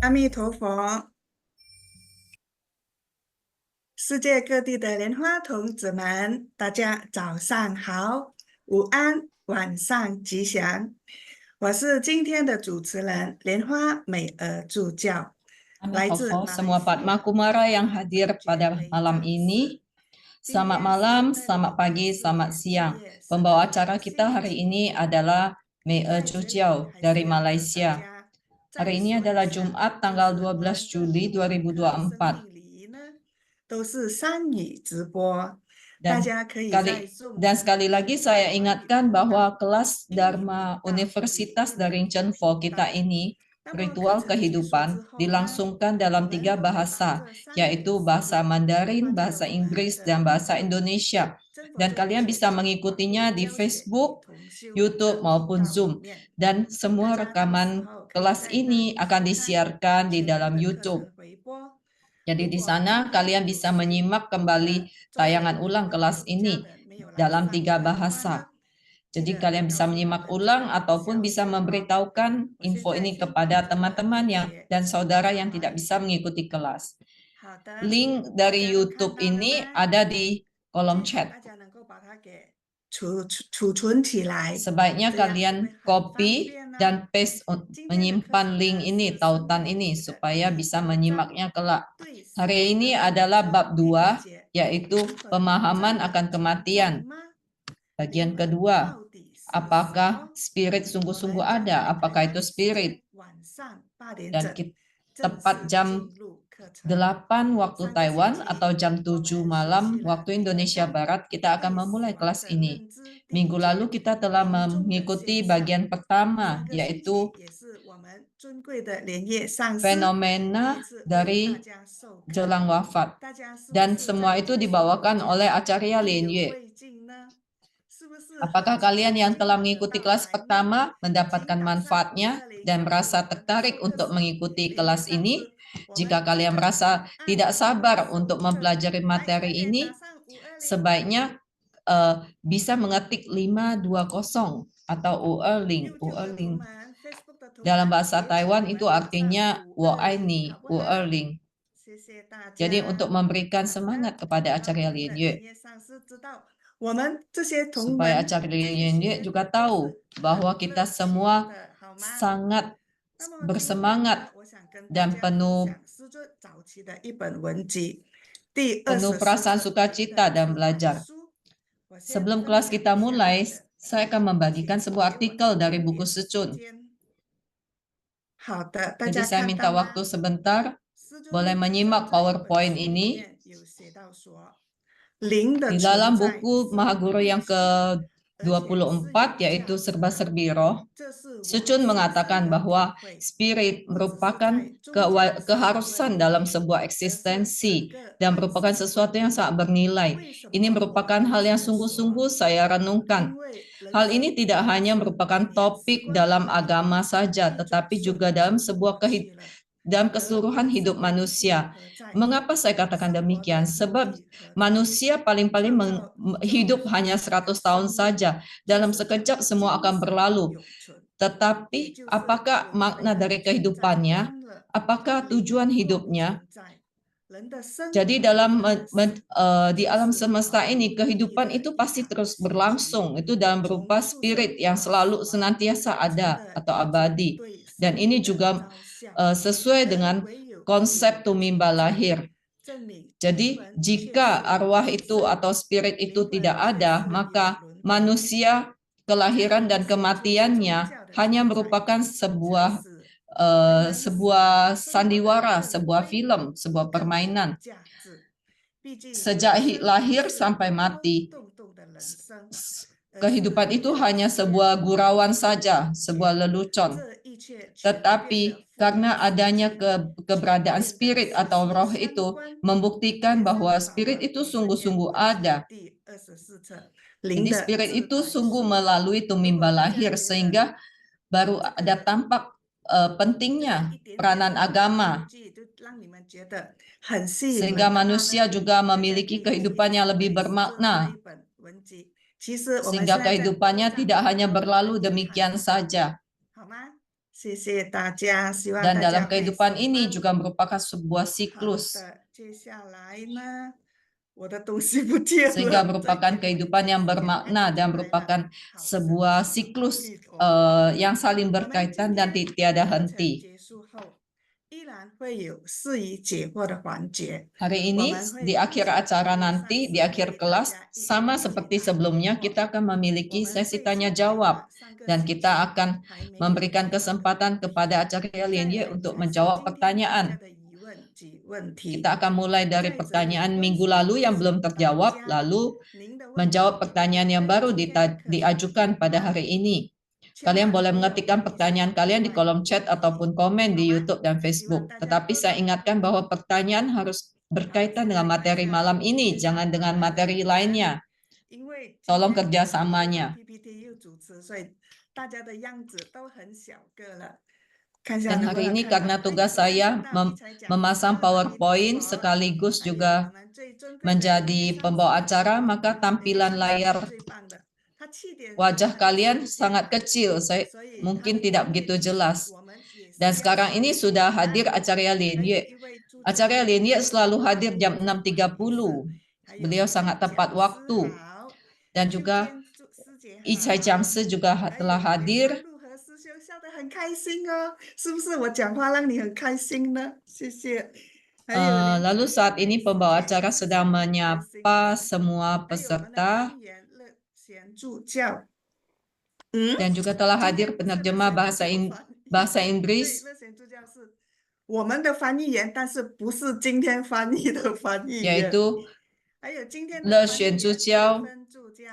阿弥陀佛，世界各地的莲花童子们，大家早上好，午安，晚上吉祥。我是今天的主持人莲花美儿助教，来自 semua Padma Kumara yang hadir pada malam ini. Selamat malam, selamat pagi, selamat siang. Pembawa acara kita hari ini adalah Mei Er Zhu Jiao dari Malaysia. Hari ini adalah Jumat tanggal 12 Juli 2024. Dan sekali lagi saya ingatkan bahwa kelas Dharma Universitas dari Chenpo kita ini, ritual kehidupan, dilangsungkan dalam 3 bahasa, yaitu bahasa Mandarin, bahasa Inggris, dan bahasa Indonesia. Dan kalian bisa mengikutinya di Facebook, YouTube, maupun Zoom. Dan semua rekaman kelas ini akan disiarkan di dalam YouTube. Jadi di sana kalian bisa menyimak kembali tayangan ulang kelas ini dalam 3 bahasa. Jadi kalian bisa menyimak ulang ataupun bisa memberitahukan info ini kepada teman-teman dan saudara yang tidak bisa mengikuti kelas. Link dari YouTube ini ada di kolom chat. Sebaiknya kalian copy dan paste, menyimpan link ini, tautan ini, supaya bisa menyimaknya kelak. Hari ini adalah bab 2, yaitu pemahaman akan kematian. Bagian kedua, Apakah spirit sungguh-sungguh ada? Apakah itu spirit? 晚上8点 Dan 整 tepat jam 8 waktu Taiwan atau jam 7 malam waktu Indonesia Barat kita akan memulai kelas ini. Minggu lalu kita telah mengikuti bagian pertama, yaitu fenomena dari jelang wafat. Dan semua itu dibawakan oleh Acarya Lin Yue. Apakah kalian yang telah mengikuti kelas pertama mendapatkan manfaatnya dan merasa tertarik untuk mengikuti kelas ini? Jika kalian merasa tidak sabar untuk mempelajari materi ini, sebaiknya bisa mengetik 520 atau Uerling. Uerling dalam bahasa Taiwan itu artinya Wo Ai Uerling. Jadi untuk memberikan semangat kepada Acarya Lin Yue, supaya Acarya Lin Yue juga tahu bahwa kita semua sangat bersemangat dan penuh perasaan sukacita dan belajar. Sebelum kelas kita mulai, saya akan membagikan sebuah artikel dari buku Secun. Jadi saya minta waktu sebentar, boleh menyimak PowerPoint ini. Di dalam buku Mahaguru yang ke-24, yaitu Serba-serbi Roh, Secun mengatakan bahwa spirit merupakan keharusan dalam sebuah eksistensi dan merupakan sesuatu yang sangat bernilai. Ini merupakan hal yang sungguh-sungguh saya renungkan. Hal ini tidak hanya merupakan topik dalam agama saja, tetapi juga dalam keseluruhan hidup manusia. Mengapa saya katakan demikian? Sebab manusia paling-paling hidup hanya 100 tahun saja. Dalam sekejap semua akan berlalu. Tetapi apakah makna dari kehidupannya? Apakah tujuan hidupnya? Jadi di alam semesta ini kehidupan itu pasti terus berlangsung. Itu dalam berupa spirit yang selalu senantiasa ada atau abadi. Dan ini juga sesuai dengan konsep tumimba lahir. Jadi jika arwah itu atau spirit itu tidak ada, maka manusia, kelahiran dan kematiannya hanya merupakan sebuah sandiwara, sebuah film, sebuah permainan. Sejak lahir sampai mati, kehidupan itu hanya sebuah gurauan saja, sebuah lelucon. Tetapi karena adanya keberadaan spirit atau roh itu membuktikan bahwa spirit itu sungguh-sungguh ada. Jadi spirit itu sungguh melalui tumimba lahir sehingga baru ada tampak pentingnya peranan agama. Sehingga manusia juga memiliki kehidupan yang lebih bermakna. Sehingga kehidupannya tidak hanya berlalu demikian saja. Dan dalam kehidupan ini juga merupakan sebuah siklus. Sehingga merupakan kehidupan yang bermakna dan merupakan sebuah siklus yang saling berkaitan dan tiada henti. Hari ini di akhir acara nanti, di akhir kelas, sama seperti sebelumnya, kita akan memiliki sesi tanya jawab dan kita akan memberikan kesempatan kepada Acarya Lin Yue untuk menjawab pertanyaan. Kita akan mulai dari pertanyaan minggu lalu yang belum terjawab, lalu menjawab pertanyaan yang baru diajukan pada hari ini. Kalian boleh mengetikkan pertanyaan kalian di kolom chat ataupun komen di YouTube dan Facebook. Tetapi saya ingatkan bahwa pertanyaan harus berkaitan dengan materi malam ini, jangan dengan materi lainnya. Tolong kerjasamanya. Dan hari ini karena tugas saya memasang PowerPoint sekaligus juga menjadi pembawa acara, maka tampilan layar wajah kalian sangat kecil, mungkin tidak begitu jelas. Dan sekarang ini sudah hadir Acarya Lin Yue. Acarya Lin Yue selalu hadir jam 6.30. Beliau sangat tepat waktu. Dan juga Icai Jiangsi juga telah hadir. Lalu saat ini pembawa acara sedang menyapa semua peserta. Dan juga telah hadir penerjemah bahasa Inggris, 对，乐贤助教是我们的翻译员，但是不是今天翻译的翻译员。 yaitu 还有今天的 Le 翻译 Xuan 员 Zhu 慧 Jiao 芬助教、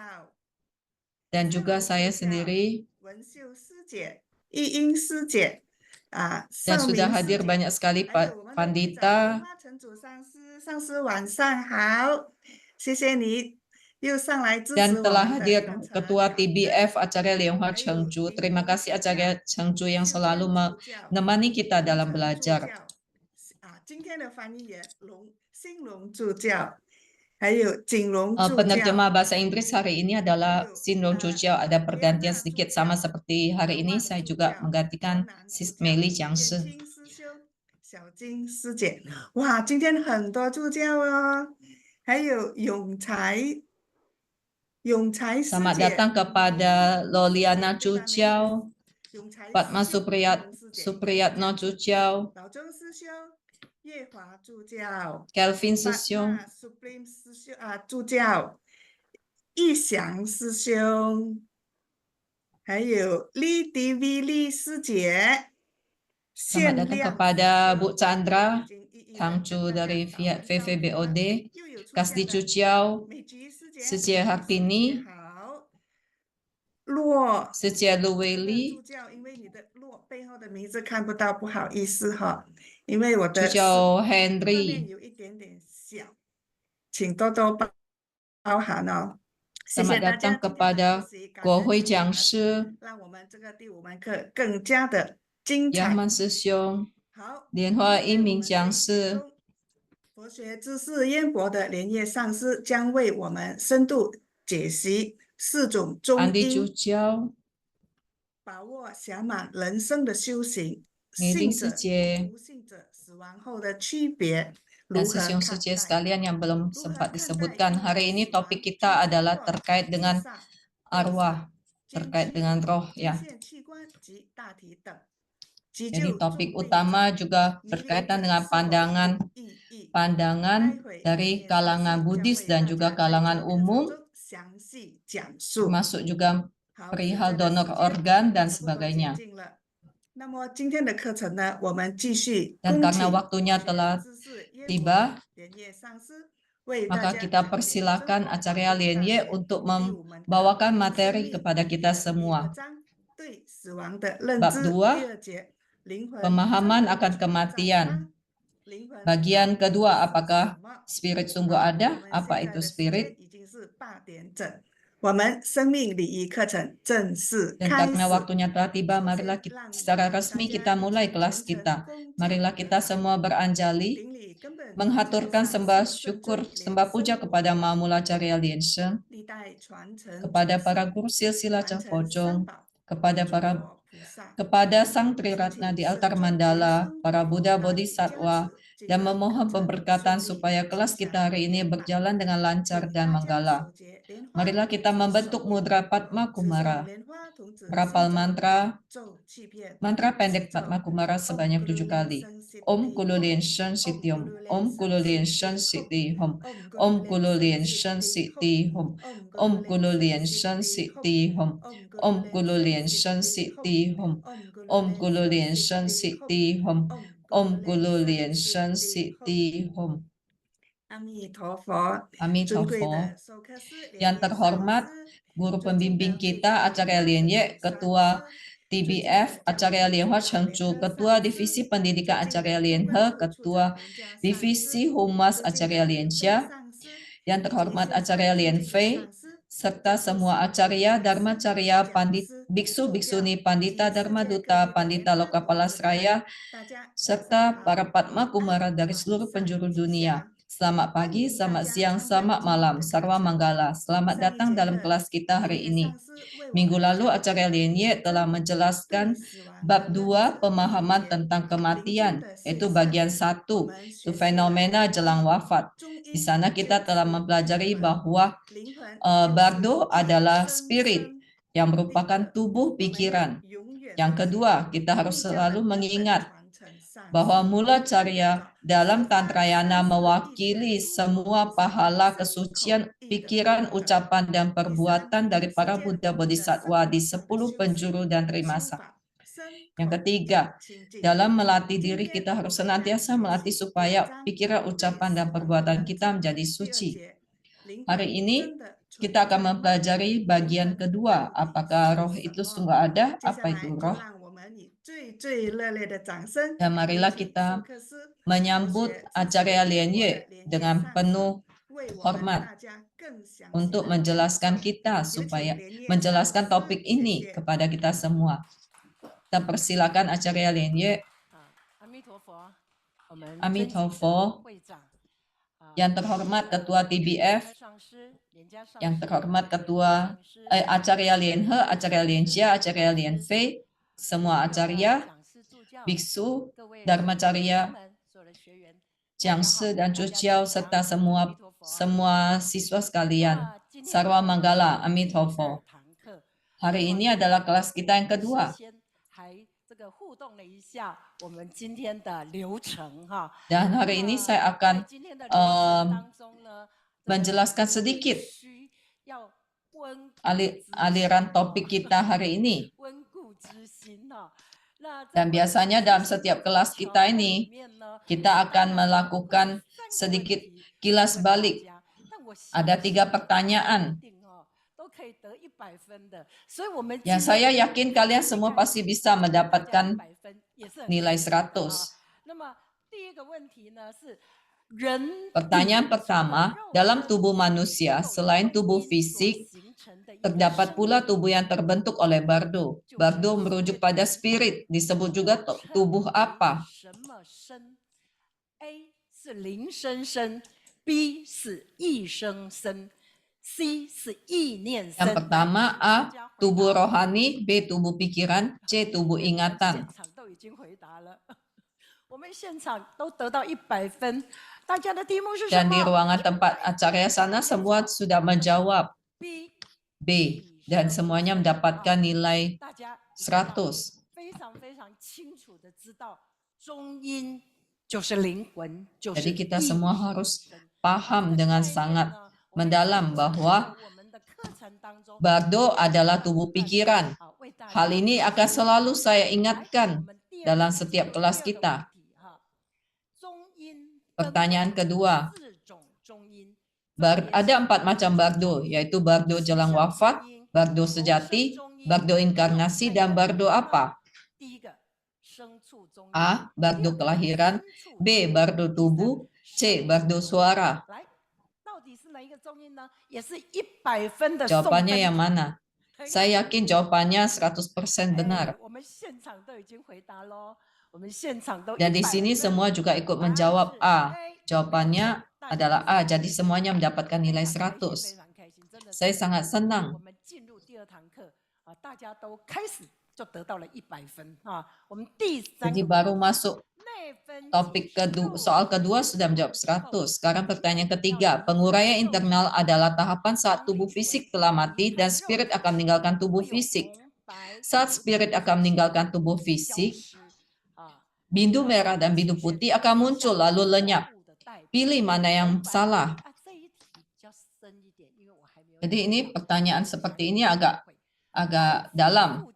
dan 志 juga 荣 saya 助教、 sendiri. 文秀师姐、易英师姐、Dan 邵 sudah 明师 hadir 姐， banyak sekali 还有我们的队长莲 pandita 花城主上师，上师晚上好，谢谢你又上来支持 dan 我 telah 们的 hadir 课程， Ketua 好的。 TBF Acarya Lianghua 还有 Chengju. 林 Terima 红 kasih 助教、 Acarya Chengju yang 秀 selalu 娟助教、 menemani kita 洪 dalam 成助 belajar. 教，今天的翻译员兴隆助教，还有景荣助教， Penerjemah bahasa Inggris hari ini adalah Ayo, Sin Long Chujiao. Ada pergantian Liana sedikit Zhujiao, sama seperti hari ini. Wan Saya Zhujiao, juga menggantikan Ronan Sis Zhujiao, Mei Jiangshi. 燕青师兄、小金师姐，哇，今天很多助教哦，还有永才师 Selamat 姐， datang kepada Loliana 对吧？ Chujiao, 永才 Padma 师兄、 师姐应该是这 Supriyatno 样子。 Chujiao, 老周师兄、月华助教、 Kelvin 法 Sesiong, 那 Supreme 师兄助教、义祥师兄，还有丽迪维丽师姐、 Selamat 限 datang 量 kepada 师 Bu 兄， Chandra, 已经一一的 Tangchu 跟大家 dari 打完招呼 VVBOD, 了。又有出 Kasdi 现的 Chujiao, 美菊师姐、 师姐美菊师姐 Hartini, 好，洛 师姐 Lu 助 Weili, 教，因为你的洛背后的名字看不到，不好意思哈，因为我的 Chujiao 画面 Henry. 有一点点小，请多多包涵哦。谢 Selamat 谢大 datang 家今天的 kepada 学习，感 Guo 恩 Hui 你们， Jiangshi, 让我们这个第5门课更加的精彩。 Yahman Sesiong, 好， 莲花 今天 一 我 鸣 们这 讲 一节 师 中，佛学知识渊博的莲叶上师将为我们深度解析4种中 Andi 因， Chujiao, 把握享满人生的修行， Mei 信者 Sijie, 不信者死亡后的区别 dan 如何 Sesiong 看 Sijie 待？ sekalian yang belum 如何 sempat 看待 disebutkan. 因为 Hari ini 死 topik 亡 kita 出车 adalah 祸、 terkait 自 dengan 杀、被 arwah, 斩、 terkait 奸 dengan 妻、 roh 捐 ya. 献器官及大体等，急 Jadi 救 topik 重病 utama 者， juga 弥留 berkaitan 者 dengan 是否有 意义？ pandangan 待会 dari 莲叶上 kalangan 师将 Buddhis 为 dan 大 juga 家在这 kalangan 课程 umum, 中详细讲述。 termasuk juga 好， perihal 现在的 donor 时间 organ dan 差不多接 sebagainya. 近了。那么今天的课程呢，我们继续 Dan 恭 karena 请 waktunya 佛学 telah 知识渊博 tiba, 的莲叶上师为大 maka 家 kita 讲解 persilakan 真佛法 Acarya 论大 Lienye 学 untuk 第5门课 membawakan 生 materi 命 kepada kita 的第2 semua. 章对死亡的认 Bab 知， 2, 第2节灵魂真 pemahaman 的 akan 存在 kematian. 吗？灵魂 Bagian 到底 kedua, 是 apakah 什么？ spirit sungguh 好， ada? 我们 Apa 现在 itu 的时间 spirit? 已经是8点整，我们生命礼仪课程正式 Dan 开 karena 始。 waktunya telah tiba, 首 marilah 先，让我 secara 大 resmi 家 kita 一 mulai 起 kelas 虔诚 kita. 恭敬 Marilah 礼 kita semua beranjali 顶礼根本宗教 menghaturkan 上 sembah 师圣 syukur, 尊莲 sembah puja 生 kepada 活 Mamula Carya Liensheng, 历代传承 kepada 祖 para 师 guru silsilah 传 Cheng 承三 Pocong, 宝 kepada 诸 para 佛菩萨， kepada Sang 祈 Triratna 请 di 圣 altar 尊莲 mandala, 生 para 活 Buddha 大力加 Bodhisattva, 持今 dan 个课 memohon 程 pemberkatan 顺利 supaya 吉 kelas 祥 kita hari ini 圆满。 berjalan dengan lancar 请 dan 大家 manggala. 手结莲花 Marilah 童 kita 子 membentuk 手印， mudra Padma 持着 Kumara, 莲花童子 merapal 心咒 mantra 咒气片， mantra 祈 pendek 咒 Padma Kumara 唵 sebanyak 咕 7 噜莲 kali. 生悉 Om 地 Kulu 吽， Lien Shen 唵 Siti 咕 Om. 噜莲 Om 生 Kulu 悉 Lien 地 Shen 吽， Siti Hom. 唵咕 Om 噜莲 Kulu 生 Lien 悉 Shen 地 Siti 吽， Hom. 唵咕 Om 噜莲 Kulu 生 Lien 悉 Shen 地 Siti 吽， Hom. 唵咕 Om 噜莲 Kulu 生 Lien 悉 Shen 地 Siti 吽， Hom. 唵咕噜 Om 莲 Kulu 生 Lien 悉 Shen 地吽， Siti Hom. 唵咕 Om 噜莲 Kulu 生 Lien 悉 Shen 地吽。 Siti Hom. 阿弥陀佛，尊贵 Amitabha. 的授课师 Yang 莲叶上 terhormat 师， Guru 尊敬 pembimbing 的会 kita 长莲 Acarya 花 Lienye, 城主上 Ketua 师， 尊敬的 TBF 教 Acarya 务组 Lianghua 长 Chengchu, 莲和 Ketua 上师， Divisi Pendidikan 尊敬 Acarya 的公 Lienhe, 关处处 Ketua 长莲家上 Divisi 师， Humas 尊敬 Acarya 的莲芬 Lienxia, 上师， yang 以及 terhormat 线上 Acarya 尊敬的 Lienfei, 上师， serta 讲 semua 师、 Acarya 法 Dharma 师、 Carya 讲 Pandit 师、 Biksu 助 Biksuni 教 Pandita 及世 Dharma 界各 Duta 地的莲 Pandita 花 Loka 童子 Palasraya, 们，大家早上 serta 好， para Padma 午安 Kumara dari 晚 seluruh 上 penjuru 吉 dunia. 祥。 Selamat 欢 pagi, 迎大 selamat 家 siang, 参加 selamat 今天 malam, 的课 sarwa 程。 manggala. Selamat 上一 datang 节 dalam 课， kelas kita 莲 hari 叶 ini. 上师为我 Minggu 们 lalu 讲 Acarya 解 Lienye 第 telah 2章 menjelaskan 对死亡 bab 的认 2 知，第一 pemahaman 节 tentang 临终 kematian, 的现 yaitu 象。 bagian 我 1, 们 itu 学习了 fenomena 第 jelang 一 wafat. 中 Di 因， sana 就 kita telah 是 mempelajari 灵魂， bahwa 灵魂就是 bardo 指 adalah 生 spirit 生。 yang 第 merupakan 二， tubuh 我们要 pikiran. 永远 Yang 的记 kedua, 住 kita harus 密教的 selalu 根本 mengingat 传承 bahwa mula carya dalam Tantrayana mewakili semua pahala kesucian pikiran, ucapan, dan perbuatan dari para Buddha Bodhisattva di 10 penjuru dan trimasa. Yang ketiga, dalam melatih diri kita harus senantiasa melatih supaya pikiran, ucapan, dan perbuatan kita menjadi suci. Hari ini kita akan mempelajari bagian kedua. Apakah roh itu sungguh ada? Apa itu roh? Dan marilah kita menyambut Acarya Lien Yue dengan penuh hormat untuk menjelaskan kita supaya menjelaskan topik ini kepada kita semua. Kita persilakan Acarya Lien Yue. Amitofo. Yang terhormat Ketua TBF, yang terhormat Ketua Acarya Lien He, Acarya Lien Xia, Acarya Lien Fei, semua acarya, biksu, dharmacarya, jiangshi dan cuciao serta semua siswa sekalian. Sarwa Manggala, Amitofo. Hari ini adalah kelas kita yang kedua. Dan hari ini saya akan menjelaskan sedikit aliran topik kita hari ini. Dan biasanya dalam setiap kelas kita ini, kita akan melakukan sedikit kilas balik. Ada 3 pertanyaan. Yang saya yakin kalian semua pasti bisa mendapatkan nilai 100. Pertanyaan pertama, dalam tubuh manusia, selain tubuh fisik, terdapat pula tubuh yang terbentuk oleh bardo. Bardo merujuk pada spirit, disebut juga tubuh apa? Yang pertama A, tubuh rohani, B, tubuh pikiran, C, tubuh ingatan. Dan di ruangan tempat acara sana semua sudah menjawab B dan semuanya mendapatkan nilai 100. Jadi kita semua harus paham dengan sangat mendalam bahwa bardo adalah tubuh pikiran. Hal ini akan selalu saya ingatkan dalam setiap kelas kita. Pertanyaan kedua, ada 4 macam bardo, yaitu bardo jelang wafat, bardo sejati, bardo inkarnasi, dan bardo apa? A, bardo kelahiran, B, bardo tubuh, C, bardo suara. Jawabannya yang mana? Saya yakin jawabannya 100% benar. Dan di sini semua juga ikut menjawab A. Jawabannya adalah A, jadi semuanya mendapatkan nilai 100. Saya sangat senang. Jadi baru masuk topik kedua, soal kedua sudah menjawab 100. Sekarang pertanyaan ketiga, penguraian internal adalah tahapan saat tubuh fisik telah mati dan spirit akan meninggalkan tubuh fisik. Saat spirit akan meninggalkan tubuh fisik, bindu merah dan bindu putih akan muncul lalu lenyap. Pilih mana yang salah. Jadi ini pertanyaan seperti ini agak dalam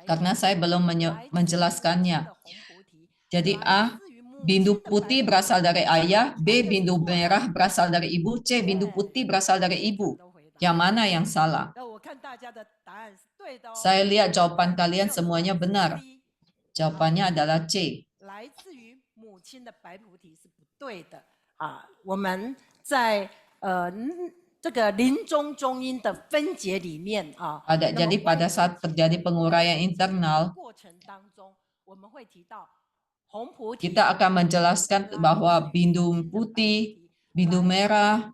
karena saya belum menjelaskannya. Jadi A, bindu putih berasal dari ayah, B, bindu merah berasal dari ibu, C, bindu putih berasal dari ibu. Yang mana yang salah? Saya lihat jawaban kalian semuanya benar. Jawabannya adalah C. Jadi pada saat terjadi penguraian internal, kita akan menjelaskan bahwa bindu putih, bindu merah,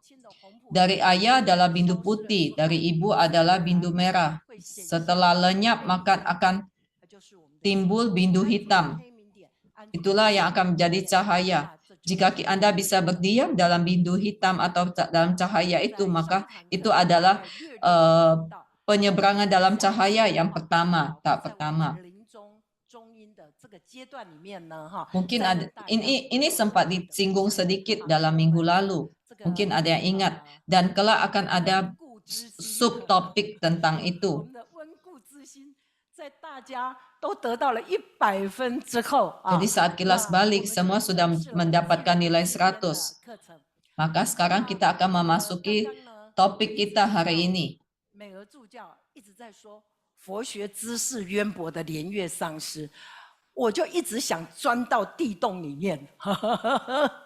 dari ayah adalah bindu putih, dari ibu adalah bindu merah. Setelah lenyap, maka akan timbul bindu hitam. Itulah yang akan menjadi cahaya. Jika Anda bisa berdiam dalam bindu hitam atau dalam cahaya itu, maka itu adalah penyeberangan dalam cahaya yang pertama, tahap pertama. Mungkin ada, ini sempat disinggung sedikit dalam minggu lalu. Mungkin ada yang ingat. Dan kelak akan ada subtopik tentang itu. Jadi saat kilas balik, semua sudah mendapatkan nilai 100. Maka sekarang kita akan memasuki topik kita hari ini.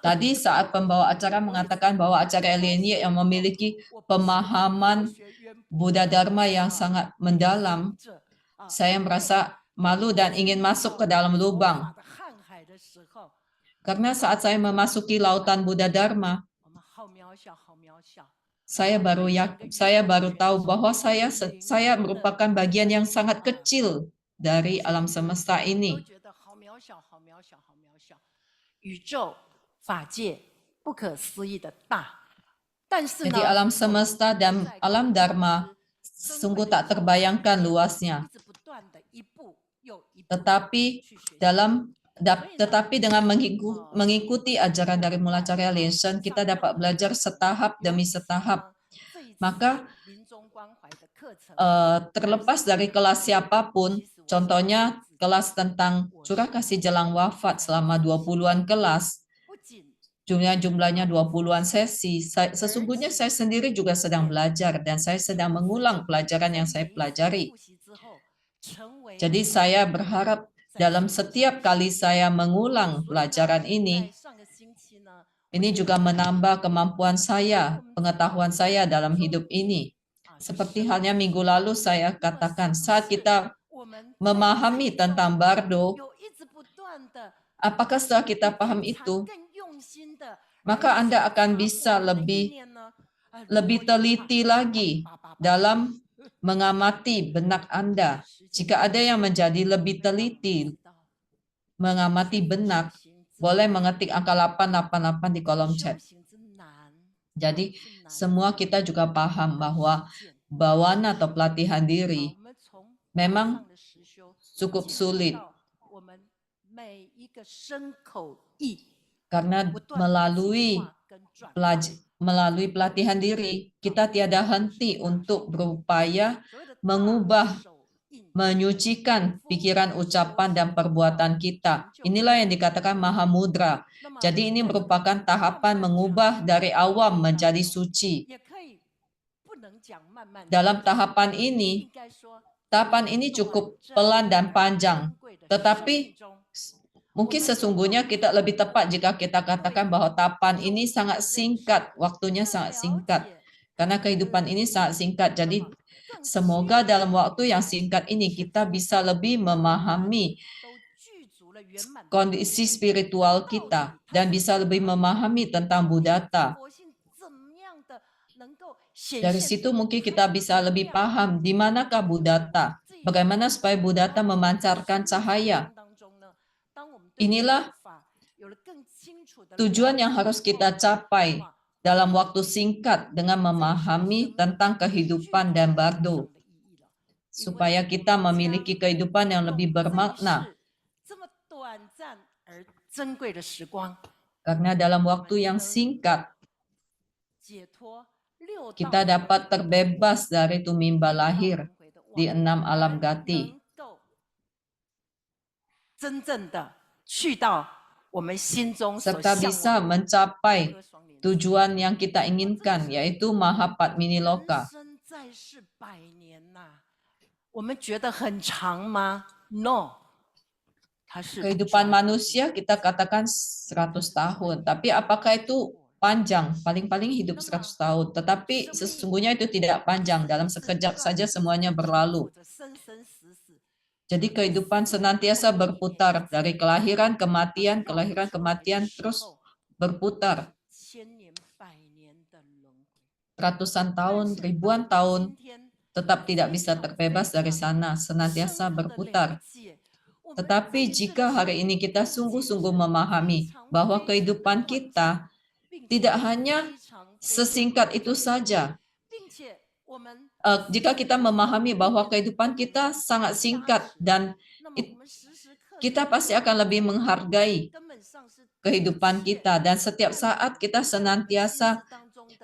Tadi saat pembawa acara mengatakan bahwa acara Elenie yang memiliki pemahaman Buddha Dharma yang sangat mendalam, saya merasa malu dan ingin masuk ke dalam lubang. Karena saat saya memasuki lautan Buddha Dharma, saya baru tahu bahwa saya merupakan bagian yang sangat kecil dari alam semesta ini. Jadi alam semesta dan alam Dharma sungguh tak terbayangkan luasnya. Tetapi dengan mengikuti ajaran dari Mulacharya Lenshen, kita dapat belajar setahap demi setahap. Maka terlepas dari kelas siapapun, contohnya kelas tentang curah kasih jelang wafat selama 20-an kelas, jumlahnya 20-an sesi, sesungguhnya saya sendiri juga sedang belajar dan saya sedang mengulang pelajaran yang saya pelajari. Jadi saya berharap dalam setiap kali saya mengulang pelajaran ini juga menambah kemampuan saya, pengetahuan saya dalam hidup ini. Seperti halnya minggu lalu saya katakan, saat kita memahami tentang Bardo, apakah setelah kita paham itu, maka Anda akan bisa lebih teliti lagi dalam mengamati benak Anda. Jika ada yang menjadi lebih teliti mengamati benak, boleh mengetik angka 888 di kolom chat. Jadi semua kita juga paham bahwa bawana atau pelatihan diri memang cukup sulit. Karena melalui pelatihan diri, kita tiada henti untuk berupaya mengubah, menyucikan pikiran, ucapan, dan perbuatan kita. Inilah yang dikatakan Mahamudra. Jadi ini merupakan tahapan mengubah dari awam menjadi suci. Dalam tahapan ini cukup pelan dan panjang. Tetapi mungkin sesungguhnya kita lebih tepat jika kita katakan bahwa tahapan ini sangat singkat, waktunya sangat singkat. Karena kehidupan ini sangat singkat. Jadi semoga dalam waktu yang singkat ini kita bisa lebih memahami kondisi spiritual kita dan bisa lebih memahami tentang Buddhata. Dari situ mungkin kita bisa lebih paham di manakah Buddhata, bagaimana supaya Buddhata memancarkan cahaya. Inilah tujuan yang harus kita capai dalam waktu singkat dengan memahami tentang kehidupan dan Bardo, supaya kita memiliki kehidupan yang lebih bermakna. Karena dalam waktu yang singkat, kita dapat terbebas dari tumimba lahir di 6 alam gati. Serta bisa mencapai tujuan yang kita inginkan, yaitu Mahapadminiloka. Kehidupan manusia kita katakan 100 tahun, tapi apakah itu panjang? Paling-paling hidup 100 tahun, tetapi sesungguhnya itu tidak panjang, dalam sekejap saja semuanya berlalu. Jadi kehidupan senantiasa berputar dari kelahiran, kematian, terus berputar. Ratusan tahun, ribuan tahun, tetap tidak bisa terbebas dari sana, senantiasa berputar. Tetapi jika hari ini kita sungguh-sungguh memahami bahwa kehidupan kita tidak hanya sesingkat itu saja. Jika kita memahami bahwa kehidupan kita sangat singkat dan kita pasti akan lebih menghargai kehidupan kita, dan setiap saat kita senantiasa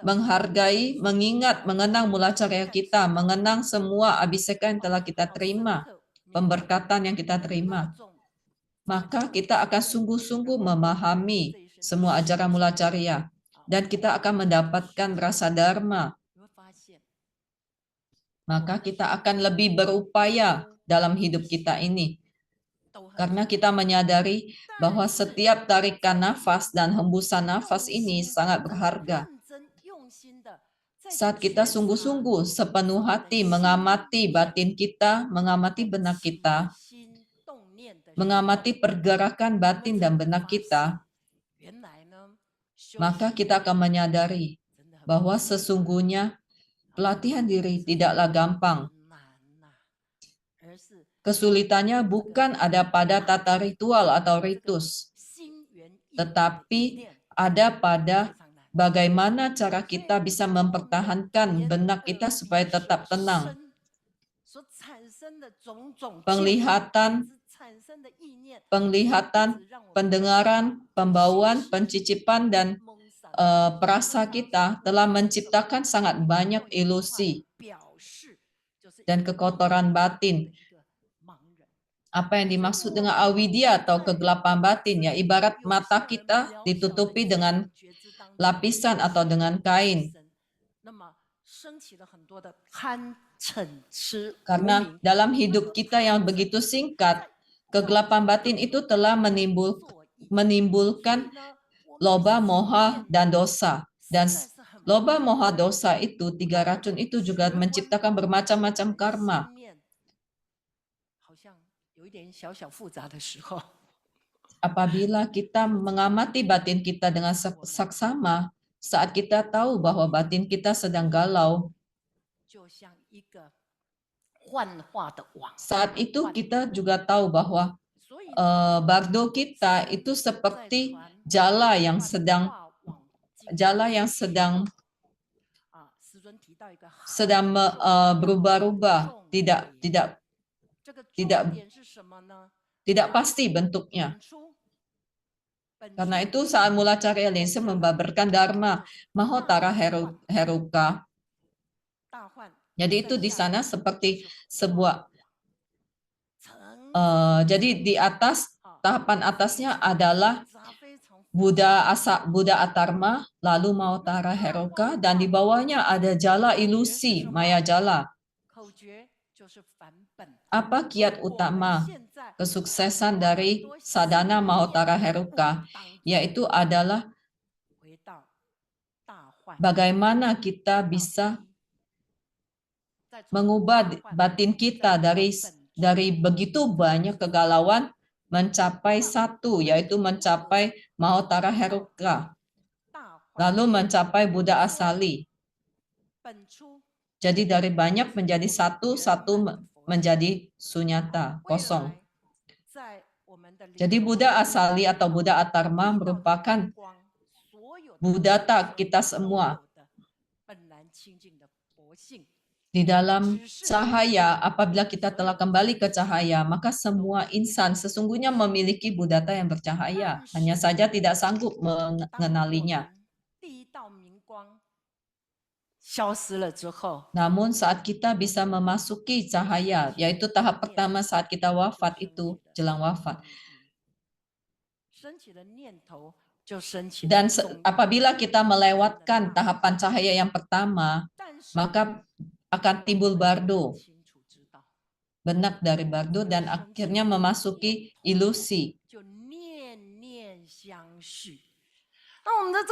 menghargai, mengingat, mengenang mula carya kita, mengenang semua abhiseka yang telah kita terima, pemberkatan yang kita terima. Maka kita akan sungguh-sungguh memahami semua ajaran mula carya, dan kita akan mendapatkan rasa dharma. Maka kita akan lebih berupaya dalam hidup kita ini. Karena kita menyadari bahwa setiap tarikan nafas dan hembusan nafas ini sangat berharga. Saat kita sungguh-sungguh sepenuh hati mengamati batin kita, mengamati benak kita, mengamati pergerakan batin dan benak kita, maka kita akan menyadari bahwa sesungguhnya pelatihan diri tidaklah gampang. Kesulitannya bukan ada pada tata ritual atau ritus, tetapi ada pada bagaimana cara kita bisa mempertahankan benak kita supaya tetap tenang. Penglihatan, pendengaran, pembauan, pencicipan, dan perasa kita telah menciptakan sangat banyak ilusi dan kekotoran batin. Apa yang dimaksud dengan avidya atau kegelapan batin? Ya, ibarat mata kita ditutupi dengan lapisan atau dengan kain. Karena dalam hidup kita yang begitu singkat, kegelapan batin itu telah menimbulkan loba, moha, dan dosa. Dan loba, moha, dosa itu, 3 racun itu juga menciptakan bermacam-macam karma. Apabila kita mengamati batin kita dengan saksama, saat kita tahu bahwa batin kita sedang galau, saat itu kita juga tahu bahwa bardo kita itu seperti jala yang sedang berubah-ubah, tidak pasti bentuknya. Karena itu saat mula carya Lensha membabarkan Dharma Mahotara Heruka. Jadi itu di sana seperti sebuah jadi di atas, tahapan atasnya adalah Buddha Atarma, lalu Mahotara Heruka, dan di bawahnya ada jala ilusi, maya jala. Apa kiat utama kesuksesan dari sadhana Mahotara Heruka? Yaitu adalah bagaimana kita bisa mengubah batin kita dari begitu banyak kegalauan mencapai satu, yaitu mencapai Mahotara Heruka, lalu mencapai Buddha asali. Jadi dari banyak menjadi satu menjadi sunyata, kosong. Jadi Buddha asali atau Buddha Atarma merupakan Buddhata kita semua. Di dalam cahaya, apabila kita telah kembali ke cahaya, maka semua insan sesungguhnya memiliki Buddhata yang bercahaya. Hanya saja tidak sanggup mengenalinya. Namun saat kita bisa memasuki cahaya, yaitu tahap pertama saat kita wafat itu, jelang wafat. Dan apabila kita melewatkan tahapan cahaya yang pertama, maka akan timbul bardo, benak dari bardo, dan akhirnya memasuki ilusi.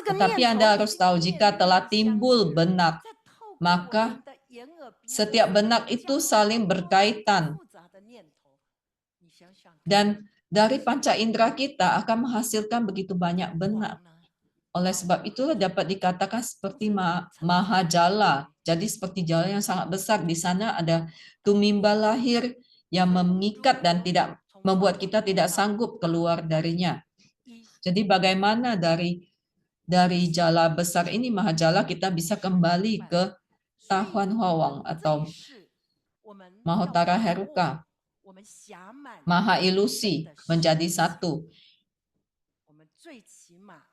Tetapi Anda harus tahu, jika telah timbul benak, maka setiap benak itu saling berkaitan. Dan dari panca indera kita akan menghasilkan begitu banyak benak. Oleh sebab itulah dapat dikatakan seperti mahajala. Jadi seperti jala yang sangat besar. Di sana ada tumimba lahir yang mengikat dan tidak membuat kita tidak sanggup keluar darinya. Jadi bagaimana dari jala besar ini, mahajala, kita bisa kembali ke Tahuan Hwawang atau Mahotara Heruka. maha ilusi menjadi satu.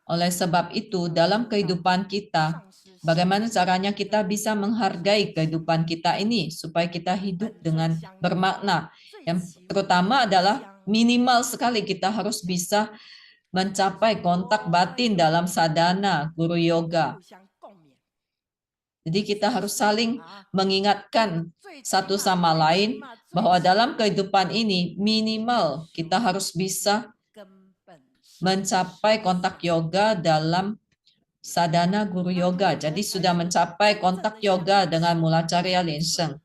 Oleh sebab itu, dalam kehidupan kita, bagaimana caranya kita bisa menghargai kehidupan kita ini supaya kita hidup dengan bermakna. Yang terutama adalah minimal sekali kita harus bisa mencapai kontak batin dalam sadhana guru yoga. Jadi kita harus saling mengingatkan satu sama lain bahwa dalam kehidupan ini minimal kita harus bisa mencapai kontak yoga dalam sadhana guru yoga. Jadi sudah mencapai kontak yoga dengan Mulacarya Lenseng.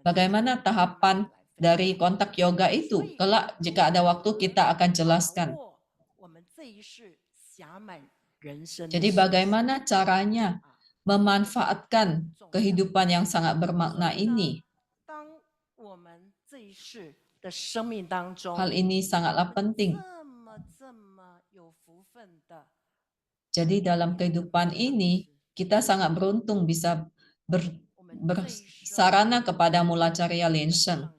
Bagaimana tahapan dari kontak yoga itu? Kelak jika ada waktu kita akan jelaskan. Jadi bagaimana caranya memanfaatkan kehidupan yang sangat bermakna ini? Hal ini sangatlah penting. Jadi dalam kehidupan ini kita sangat beruntung bisa bersarana kepada Mulacarya Lenseng.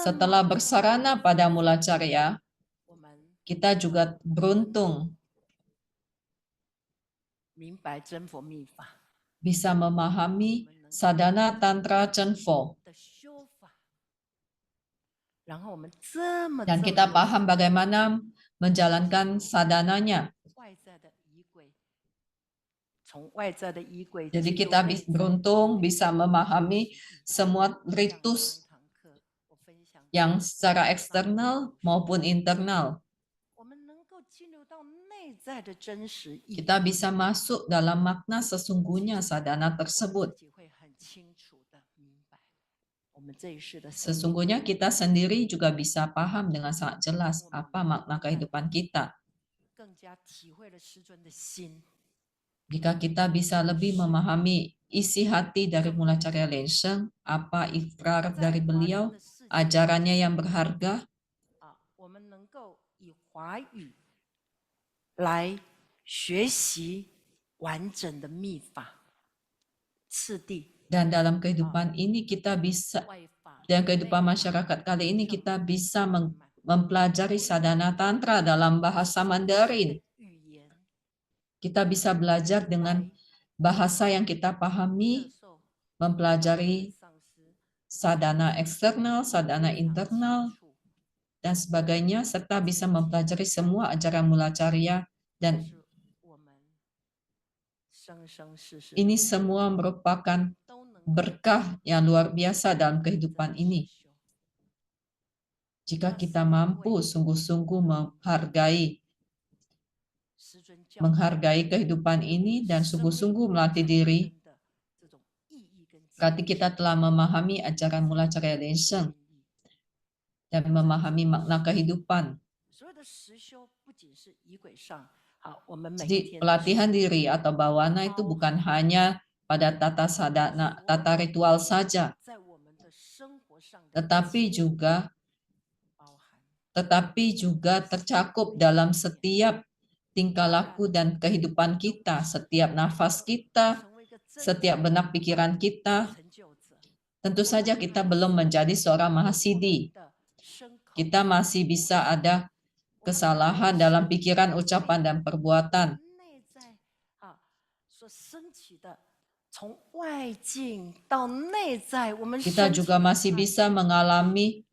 Setelah bersarana pada Mulacarya, kita juga beruntung bisa memahami sadhana tantra Chenfo. Dan kita paham bagaimana menjalankan sadhananya. Jadi kita beruntung bisa memahami semua ritus yang secara eksternal maupun internal. Kita bisa masuk dalam makna sesungguhnya sadhana tersebut. Sesungguhnya kita sendiri juga bisa paham dengan sangat jelas apa makna kehidupan kita. Jika kita bisa lebih memahami isi hati dari Mulacarya Lenseng, apa ikrar dari beliau, ajarannya yang berharga, dan dalam kehidupan ini kita bisa, dan kehidupan masyarakat kali ini kita bisa mempelajari sadhana tantra dalam bahasa Mandarin. Kita bisa belajar dengan bahasa yang kita pahami, mempelajari sadhana eksternal, sadhana internal, dan sebagainya, serta bisa mempelajari semua ajaran Mulacarya, dan ini semua merupakan berkah yang luar biasa dalam kehidupan ini. Jika kita mampu sungguh-sungguh menghargai kehidupan ini dan sungguh-sungguh melatih diri, berarti kita telah memahami ajaran Mulacarya Lenseng dan memahami makna kehidupan. Jadi pelatihan diri atau bawana itu bukan hanya pada tata sadhana, tata ritual saja, tetapi juga tercakup dalam setiap tingkah laku dan kehidupan kita, setiap nafas kita, setiap benak pikiran kita. Tentu saja kita belum menjadi seorang mahasiddhi. Kita masih bisa ada kesalahan dalam pikiran, ucapan, dan perbuatan. Kita juga masih bisa mengalami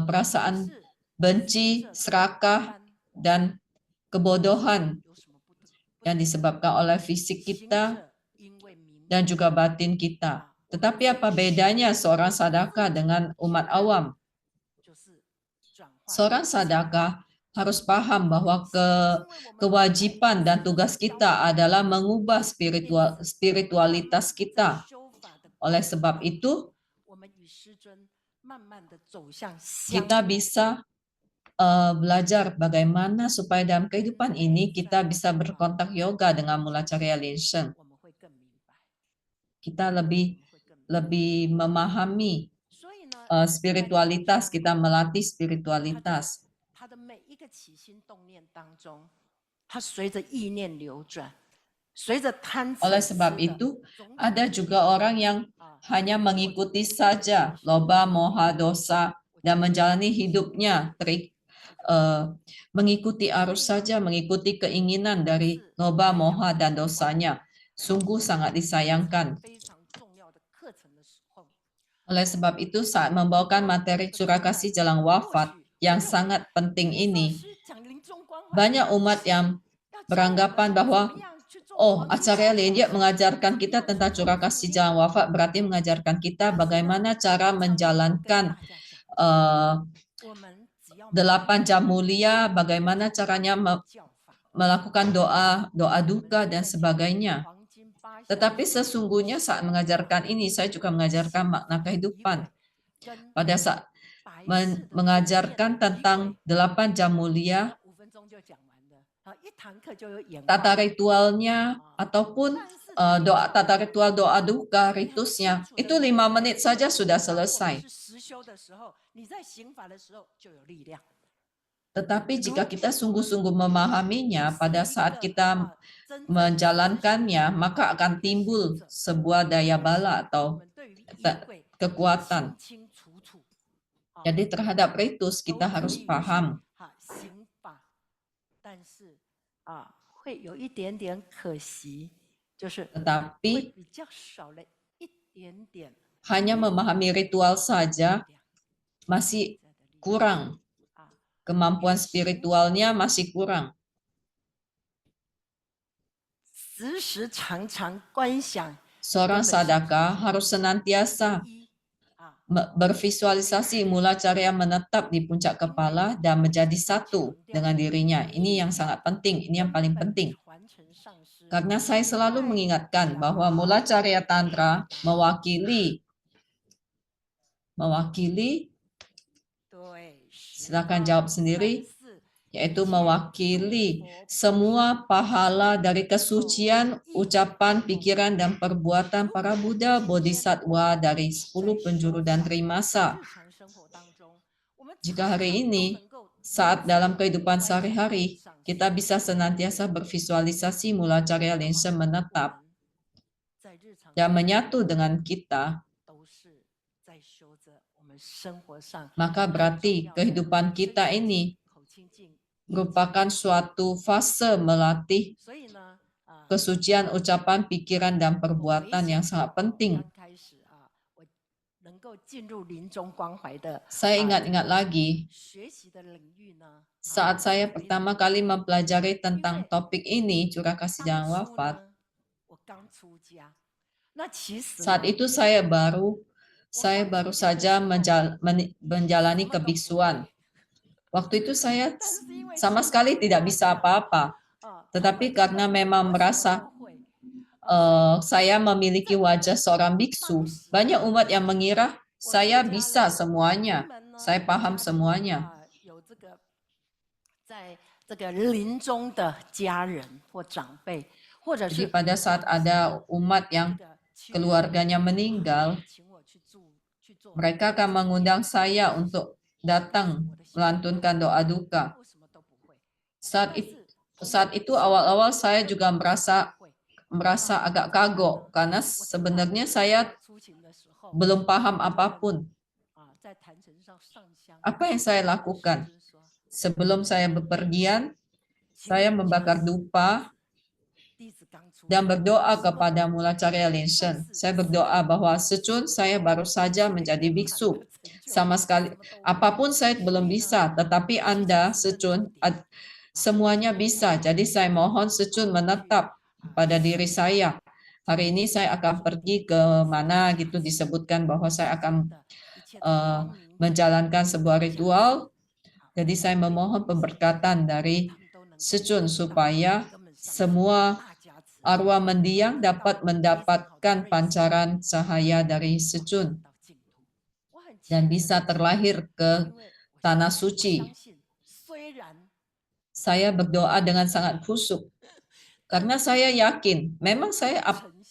perasaan benci, serakah, dan kebodohan yang disebabkan oleh fisik kita dan juga batin kita. Tetapi apa bedanya seorang sadhaka dengan umat awam? Seorang sadhaka harus paham bahwa kewajiban dan tugas kita adalah mengubah spiritualitas kita. Oleh sebab itu, kita bisa belajar bagaimana supaya dalam kehidupan ini kita bisa berkontak yoga dengan Mulacarya Lenseng. Kita lebih memahami spiritualitas, kita melatih spiritualitas. Oleh sebab itu, ada juga orang yang hanya mengikuti saja loba moha dosa dan menjalani hidupnya mengikuti arus saja, mengikuti keinginan dari loba moha dan dosanya. Sungguh sangat disayangkan. Oleh sebab itu, saat membawakan materi curah kasih jalan wafat yang sangat penting ini, banyak umat yang beranggapan bahwa Acarya Lendiak mengajarkan kita tentang curah kasih jalan wafat, berarti mengajarkan kita bagaimana cara menjalankan 8 jam mulia, bagaimana caranya melakukan doa duka dan sebagainya. Tetapi sesungguhnya saat mengajarkan ini, saya juga mengajarkan makna kehidupan. Pada saat mengajarkan tentang 8 jam mulia, tata ritualnya ataupun tata ritual doa duka, ritusnya, itu 5 menit saja sudah selesai. Tetapi jika kita sungguh-sungguh memahaminya, pada saat kita menjalankannya, maka akan timbul sebuah daya bala atau kekuatan. Jadi terhadap ritus kita harus paham. Tetapi hanya memahami ritual saja masih kurang. Kemampuan spiritualnya masih kurang. Seorang sadaka harus senantiasa bervisualisasi mula carya menetap di puncak kepala dan menjadi satu dengan dirinya. Ini yang sangat penting, ini yang paling penting. Karena saya selalu mengingatkan bahwa mula carya tantra mewakili silakan jawab sendiri, yaitu mewakili semua pahala dari kesucian, ucapan, pikiran, dan perbuatan para Buddha Bodhisattva dari 10 penjuru dan trimasa. Jika hari ini, saat dalam kehidupan sehari-hari, kita bisa senantiasa bervisualisasi mula carya Lensha menetap dan menyatu dengan kita, maka berarti kehidupan kita ini merupakan suatu fase melatih kesucian ucapan, pikiran, dan perbuatan yang sangat penting. Saya ingat-ingat lagi, saat saya pertama kali mempelajari tentang topik ini, curah kasih jalan wafat, saat itu saya baru saja menjalani kebiksuan. Waktu itu saya sama sekali tidak bisa apa-apa. Tetapi karena memang merasa saya memiliki wajah seorang biksu, banyak umat yang mengira saya bisa semuanya, saya paham semuanya. Jadi pada saat ada umat yang keluarganya meninggal, mereka akan mengundang saya untuk datang melantunkan doa duka. Saat itu awal-awal saya juga merasa agak kagok karena sebenarnya saya belum paham apapun. Apa yang saya lakukan? Sebelum saya bepergian, saya membakar dupa dan berdoa kepada Mula Carya Lensha. Saya berdoa bahwa secun saya baru saja menjadi biksu. Sama sekali, apapun saya belum bisa, tetapi Anda, secun, semuanya bisa. Jadi saya mohon secun menetap pada diri saya. Hari ini saya akan pergi ke mana gitu, disebutkan bahwa saya akan menjalankan sebuah ritual. Jadi saya memohon pemberkatan dari secun supaya semua arwah mendiang dapat mendapatkan pancaran cahaya dari secun dan bisa terlahir ke tanah suci. Saya berdoa dengan sangat khusyuk karena saya yakin memang saya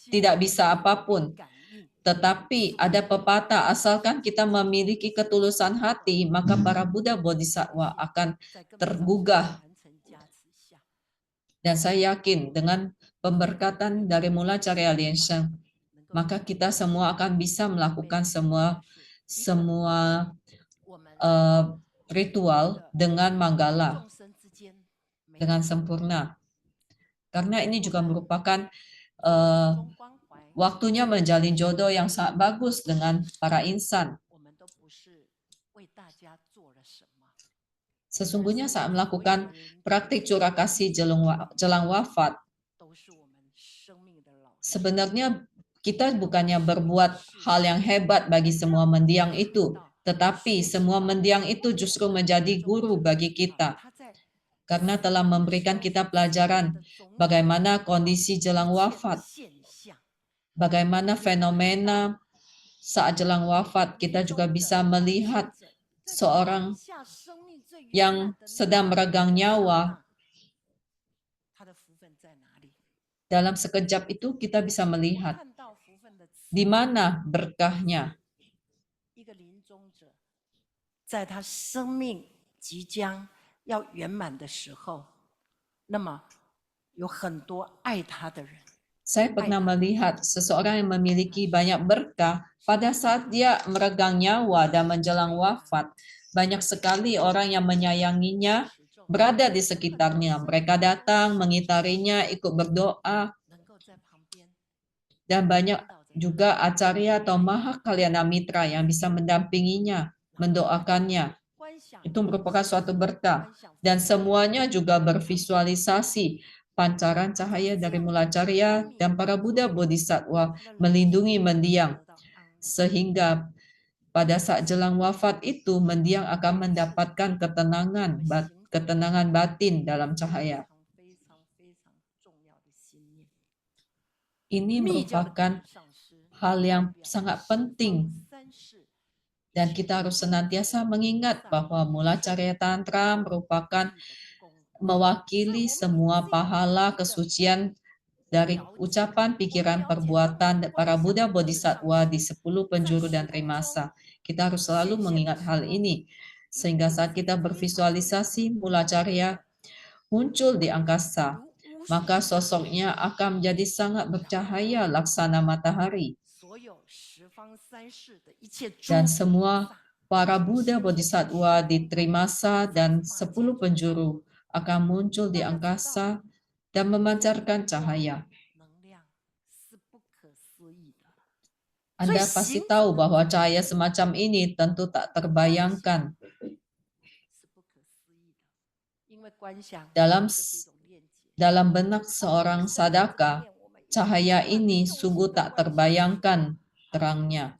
tidak bisa apapun. Tetapi ada pepatah, asalkan kita memiliki ketulusan hati, maka para Buddha Bodhisattva akan tergugah. Dan saya yakin dengan pemberkatan dari mula cahaya Liansheng, maka kita semua akan bisa melakukan semua ritual dengan manggala, dengan sempurna. Karena ini juga merupakan waktunya menjalin jodoh yang sangat bagus dengan para insan. Sesungguhnya saat melakukan praktik curah kasih jelang wafat, sebenarnya kita bukannya berbuat hal yang hebat bagi semua mendiang itu, tetapi semua mendiang itu justru menjadi guru bagi kita, karena telah memberikan kita pelajaran bagaimana kondisi jelang wafat, bagaimana fenomena saat jelang wafat. Kita juga bisa melihat seorang yang sedang meregang nyawa. Dalam sekejap itu kita bisa melihat di mana berkahnya. 在他生命即将要圆满的时候，那么有很多爱他的人。 Saya pernah melihat seseorang yang memiliki banyak berkah pada saat dia meregang nyawa dan menjelang wafat. Banyak sekali orang yang menyayanginya berada di sekitarnya. Mereka datang, mengitarinya, ikut berdoa. Dan banyak juga acarya atau maha kalyana mitra yang bisa mendampinginya, mendoakannya. Itu merupakan suatu berkah. Dan semuanya juga bervisualisasi pancaran cahaya dari mula cahaya dan para Buddha Bodhisattva melindungi mendiang. Sehingga pada saat jelang wafat itu, mendiang akan mendapatkan ketenangan batin dalam cahaya. Ini merupakan hal yang sangat penting. Dan kita harus senantiasa mengingat bahwa mula cahaya tantra merupakan mewakili semua pahala kesucian dari ucapan, pikiran, perbuatan para Buddha Bodhisattva di 10 penjuru dan trimasa. Kita harus selalu mengingat hal ini, sehingga saat kita bervisualisasi mula cahaya muncul di angkasa, maka sosoknya akan menjadi sangat bercahaya laksana matahari. Dan semua para Buddha Bodhisattva di trimasa dan 10 penjuru akan muncul di angkasa dan memancarkan cahaya. Anda pasti tahu bahwa cahaya semacam ini tentu tak terbayangkan. Dalam benak seorang sadaka, cahaya ini sungguh tak terbayangkan terangnya.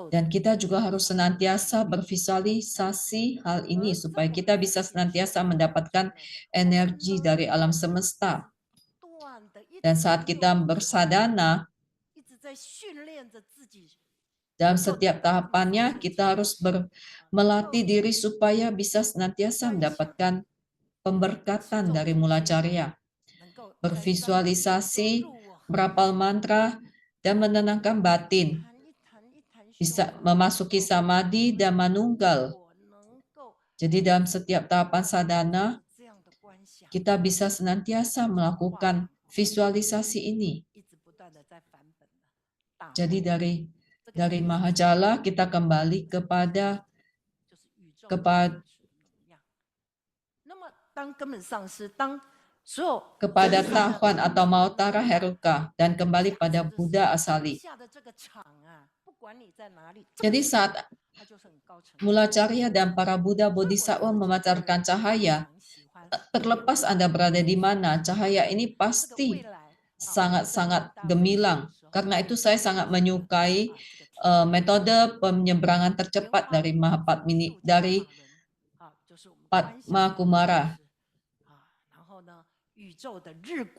Dan kita juga harus senantiasa bervisualisasi hal ini supaya kita bisa senantiasa mendapatkan energi dari alam semesta. Dan saat kita bersadana, dalam setiap tahapannya kita harus melatih diri supaya bisa senantiasa mendapatkan pemberkatan dari mula cahaya. Bervisualisasi, merapal mantra, dan menenangkan batin. Bisa memasuki samadhi dan manunggal. Jadi dalam setiap tahapan sadhana, kita bisa senantiasa melakukan visualisasi ini. Jadi dari Mahajala kita kembali kepada Tahuan atau Mautara Heruka dan kembali pada Buddha asali. Jadi saat mula cahaya dan para Buddha Bodhisattva memancarkan cahaya, terlepas Anda berada di mana, cahaya ini pasti sangat-sangat gemilang. Karena itu saya sangat menyukai metode penyeberangan tercepat dari Padma Kumara.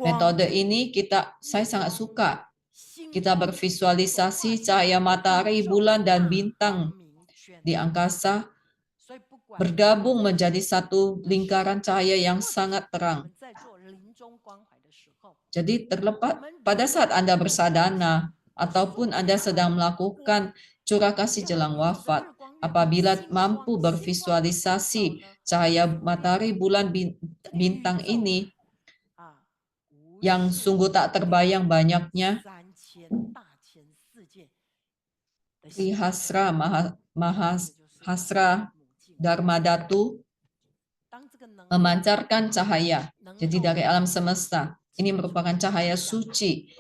Metode ini saya sangat suka. Kita bervisualisasi cahaya matahari, bulan, dan bintang di angkasa bergabung menjadi satu lingkaran cahaya yang sangat terang. Jadi terlepas pada saat Anda bersadana ataupun Anda sedang melakukan curah kasih jelang wafat, apabila mampu bervisualisasi cahaya matahari, bulan, bintang ini, yang sungguh tak terbayang banyaknya, Trihasra Mahasra Dharmadhatu memancarkan cahaya. Jadi dari alam semesta, ini merupakan cahaya suci.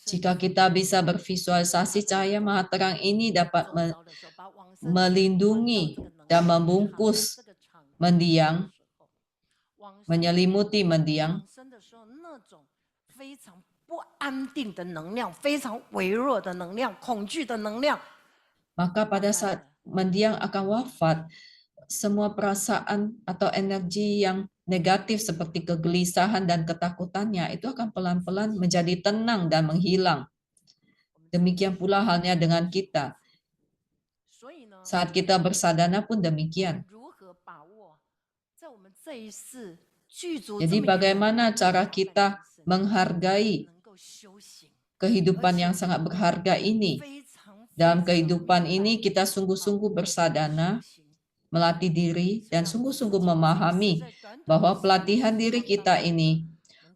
Jika kita bisa bervisualisasi, cahaya maha terang ini dapat melindungi dan membungkus mendiang, menyelimuti mendiang, 非常不安定的能量，非常微弱的能量，恐惧的能量。 maka pada saat mendiang akan wafat, semua perasaan atau energi yang negatif seperti kegelisahan dan ketakutannya itu akan pelan-pelan menjadi tenang dan menghilang. Demikian pula halnya dengan kita. Saat kita bersadana pun demikian. Jadi bagaimana cara kita menghargai kehidupan yang sangat berharga ini? Dalam kehidupan ini kita sungguh-sungguh bersadana, melatih diri, dan sungguh-sungguh memahami bahwa pelatihan diri kita ini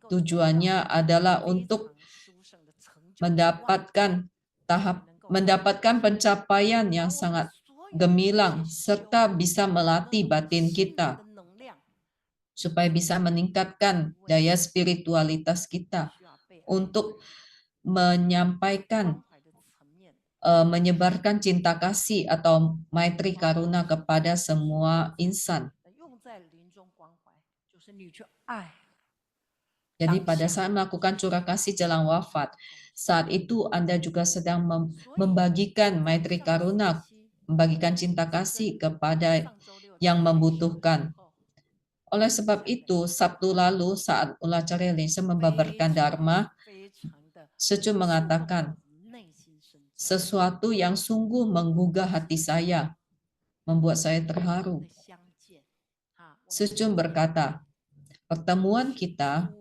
tujuannya adalah untuk mendapatkan pencapaian yang sangat gemilang serta bisa melatih batin kita supaya bisa meningkatkan daya spiritualitas kita untuk menyampaikan, menyebarkan cinta kasih atau maitri karuna kepada semua insan. Jadi pada saat melakukan curah kasih jelang wafat, saat itu Anda juga sedang membagikan maitri karuna, membagikan cinta kasih kepada yang membutuhkan. Oleh sebab itu, Sabtu lalu saat Ulacarya Lingsa membabarkan Dharma, Secu mengatakan, sesuatu yang sungguh menggugah hati saya, membuat saya terharu. Secu berkata, pertemuan kita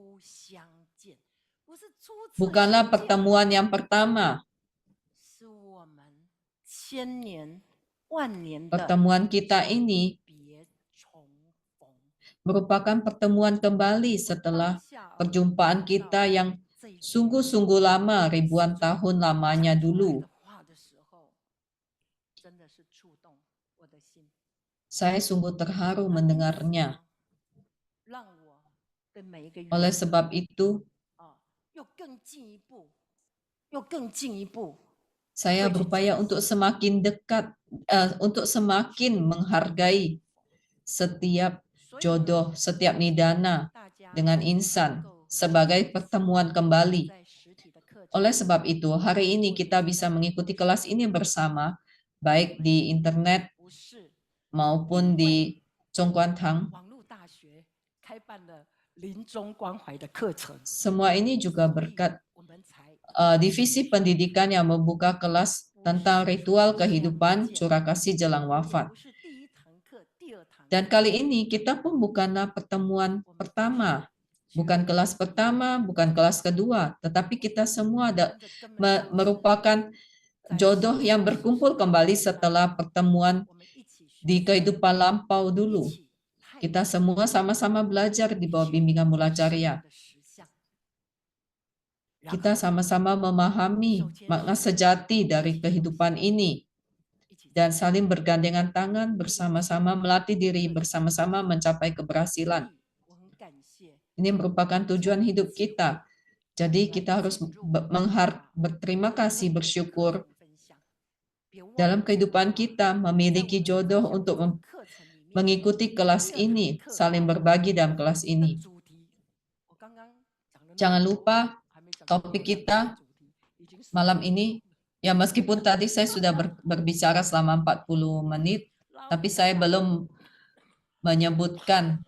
bukanlah pertemuan yang pertama. Pertemuan kita ini merupakan pertemuan kembali setelah perjumpaan kita yang sungguh-sungguh lama, ribuan tahun lamanya dulu. Saya sungguh terharu mendengarnya. Oleh sebab itu, saya berupaya untuk semakin dekat, untuk semakin menghargai setiap jodoh, setiap nidana dengan insan sebagai pertemuan kembali. Oleh sebab itu, hari ini kita bisa mengikuti kelas ini bersama, baik di internet maupun di Zhongguantang. Semua ini juga berkat divisi pendidikan yang membuka kelas tentang ritual kehidupan curah kasih jelang wafat. Dan kali ini kita pun bukanlah pertemuan pertama, bukan kelas pertama, bukan kelas kedua, tetapi kita semua merupakan jodoh yang berkumpul kembali setelah pertemuan di kehidupan lampau dulu. Kita semua sama-sama belajar di bawah bimbingan Mulacarya. Kita sama-sama memahami makna sejati dari kehidupan ini dan saling bergandengan tangan bersama-sama melatih diri, bersama-sama mencapai keberhasilan. Ini merupakan tujuan hidup kita. Jadi kita harus berterima kasih, bersyukur dalam kehidupan kita memiliki jodoh untuk mengikuti kelas ini, saling berbagi dalam kelas ini. Jangan lupa topik kita malam ini, ya meskipun tadi saya sudah berbicara selama 40 menit, tapi saya belum menyebutkan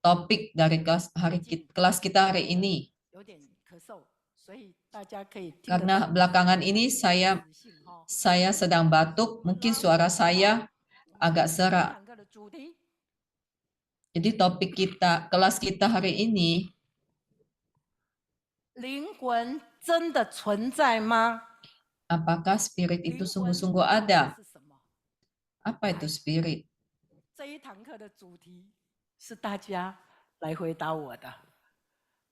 topik dari kelas kita hari ini. Karena belakangan ini saya sedang batuk, mungkin suara saya agak serak. Jadi topik kita, kelas kita hari ini, apakah spirit itu sungguh-sungguh ada? Apa itu spirit? 来回答我的。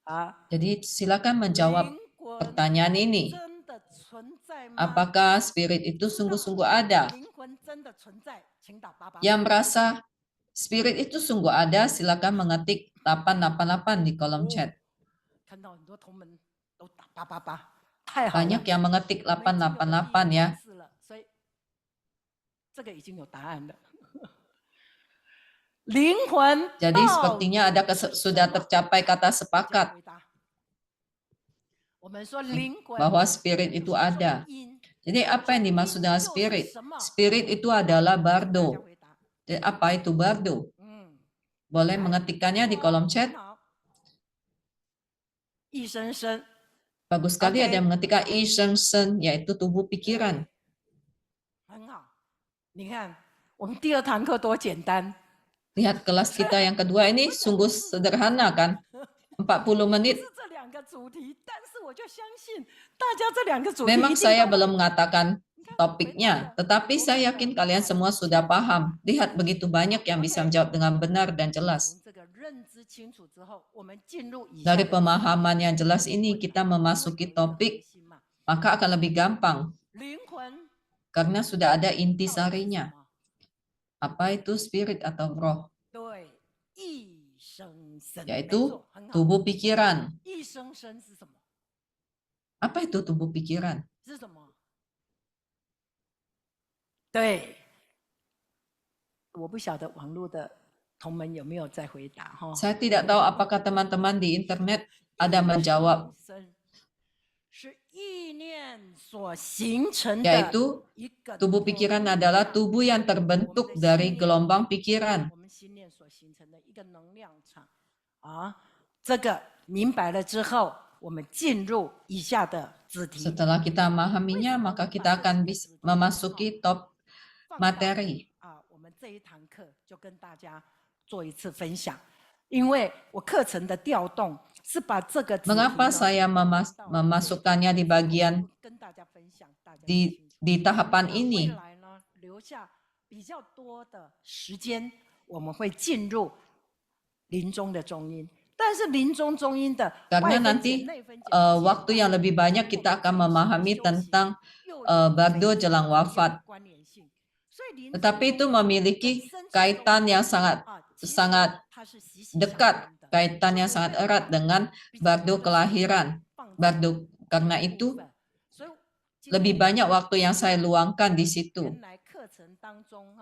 啊， Jadi silakan menjawab 灵魂 pertanyaan ini. 真的存在吗？ Apakah spirit itu 知道 sungguh-sungguh ada? 灵魂真的存在，请打88。 Yang merasa spirit itu sungguh ada, silakan mengetik 888 di kolom 哦 chat. 看到很多同门都打888，太好了。 Banyak yang mengetik 我们已经有了第一个 888 ya. 方式了，所以这个已经有答案了。灵魂 Jadi 到 sepertinya 底 ada 是 sudah 什么？ tercapai kata 大家 sepakat 回答。我们说灵魂 bahwa spirit 就是 itu 中 ada. 阴， Jadi apa yang 中 dimaksud 阴 dengan 就是 spirit? 什么？ Spirit itu adalah 大家 bardo. 回答。 Jadi apa itu bardo? 嗯， Boleh 来 mengetikkannya di 哦 kolom 很 chat. 好。一生生， Bagus sekali Oke. ada yang mengetikkan i sheng sheng, yaitu tubuh pikiran. 很好。你看，我们第二堂课多简单， Lihat kelas kita yang kedua ini sungguh sederhana kan? 40 不 menit. 是这两个主题，但是我就相信大家这两个主题 Memang 一定 saya 都 belum 会。 mengatakan 你看 topiknya, 回答的 tetapi 多 saya 么的 yakin kalian semua 清 sudah 楚 paham. Lihat begitu banyak yang bisa menjawab dengan benar dan 从 jelas. 这个认知清楚之后，我们进入以下 Dari 的 pemahaman yang jelas ini kita 因为 memasuki 有一个核 topik, 心嘛， maka akan lebih gampang 灵魂 karena sudah ada 到底是 intisarinya. 什么？ Apa itu spirit atau roh? 对，一生生，没 Yaitu 错，很好。 tubuh pikiran. 一生生是什么？ Apa itu tubuh pikiran? 是什么？对，我不晓得网络的同门有没有在回答哈。 Saya tidak tahu apakah teman-teman di internet ada menjawab, 生是意念所形成的 yaitu 一个 tubuh pikiran adalah tubuh yang terbentuk dari gelombang pikiran. 我们心念所形成的一个能量场啊。这个明白了之后，我们进入以下的子题。 Setelah kita memahaminya, maka kita akan bisa memasuki top 放到 materi. 啊，我们这一堂课就跟大家做一次分享，因为我课程的调动是把这个子题 Mengapa 呢 saya 到 memasukkannya di bagian 跟大家分享，大家 di 清楚 di tahapan 那未 ini? 来呢，留下比较多的时间，我们会进入临终的中阴。但是临终中阴的 Karena 外分解、 nanti 内分解 waktu yang lebih banyak kita akan memahami tentang bardo jelang wafat. 关联性，所以临终 Tetapi itu memiliki kaitan yang sangat 啊，其实 sangat 它是息息相 dekat, 关的。 kaitan yang sangat erat dengan bardo kelahiran. Bardo, karena itu 所以今天 lebih banyak waktu yang saya luangkan di situ. 原来课程当中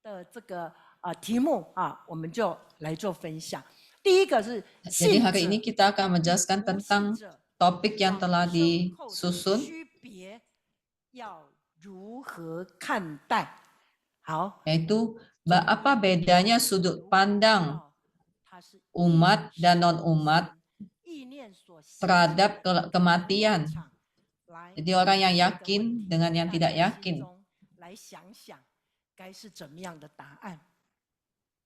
的这个题目我们就来做分享。第一个是 Jadi 信 hari 者 ini kita akan menjelaskan 无信 tentang 者 topik yang telah 往生后的 disusun. 区别要如何看待？好， Yaitu apa bedanya sudut pandang 它是 umat dan non-umat 意念所形成 terhadap 的 kematian. 场来 Jadi orang yang 这个 yakin 问题 dengan yang 大 tidak 家心 yakin. 中来想想该是怎么样的答案。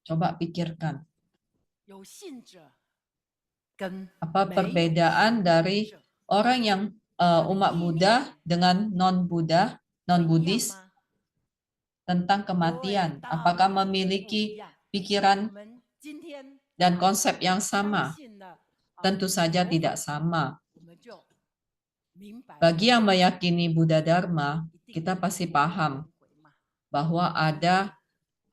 Coba pikirkan, 有信者跟 apa 没有 perbedaan 信 dari 者 orang yang umat Buddha dengan non-Buddha, 不一样 non-Buddhis 吗？ tentang 对， kematian. 道 Apakah 理不一 memiliki 样。我 pikiran 们今天 dan konsep yang 相 sama? 信了 Tentu saja 佛 tidak 法 sama. 我们就明白了 Bagi yang meyakini Buddha Dharma, 一定 kita 有 pasti 轮 paham 回嘛 bahwa ada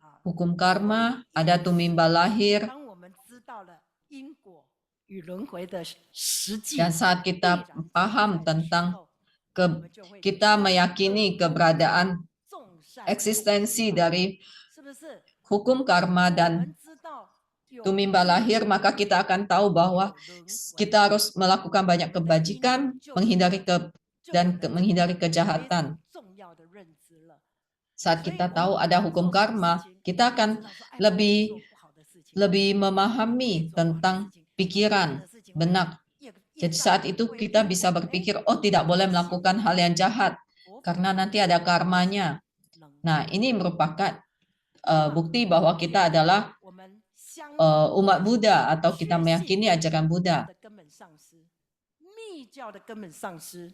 啊 hukum karma, ada tumimbal lahir, 当我们知道了因果与轮回的实际 dan saat 必 kita 然 paham 存在的时 tentang 候，我们就会 kita meyakini keberadaan 众善 eksistensi dari 是不是？ hukum karma 我 dan 们知道有 tumimbal lahir, maka kita akan tahu bahwa 有轮回 kita harus melakukan banyak kebajikan, menghindari menghindari kejahatan. 重要的认知了。 Saat kita tahu ada hukum karma, kita akan lebih memahami tentang pikiran, benak. Jadi saat itu kita bisa berpikir, oh tidak boleh melakukan hal yang jahat, karena nanti ada karmanya. Nah, ini merupakan bukti bahwa kita adalah umat Buddha atau kita meyakini ajaran Buddha. 根本上师，密教的根本上师，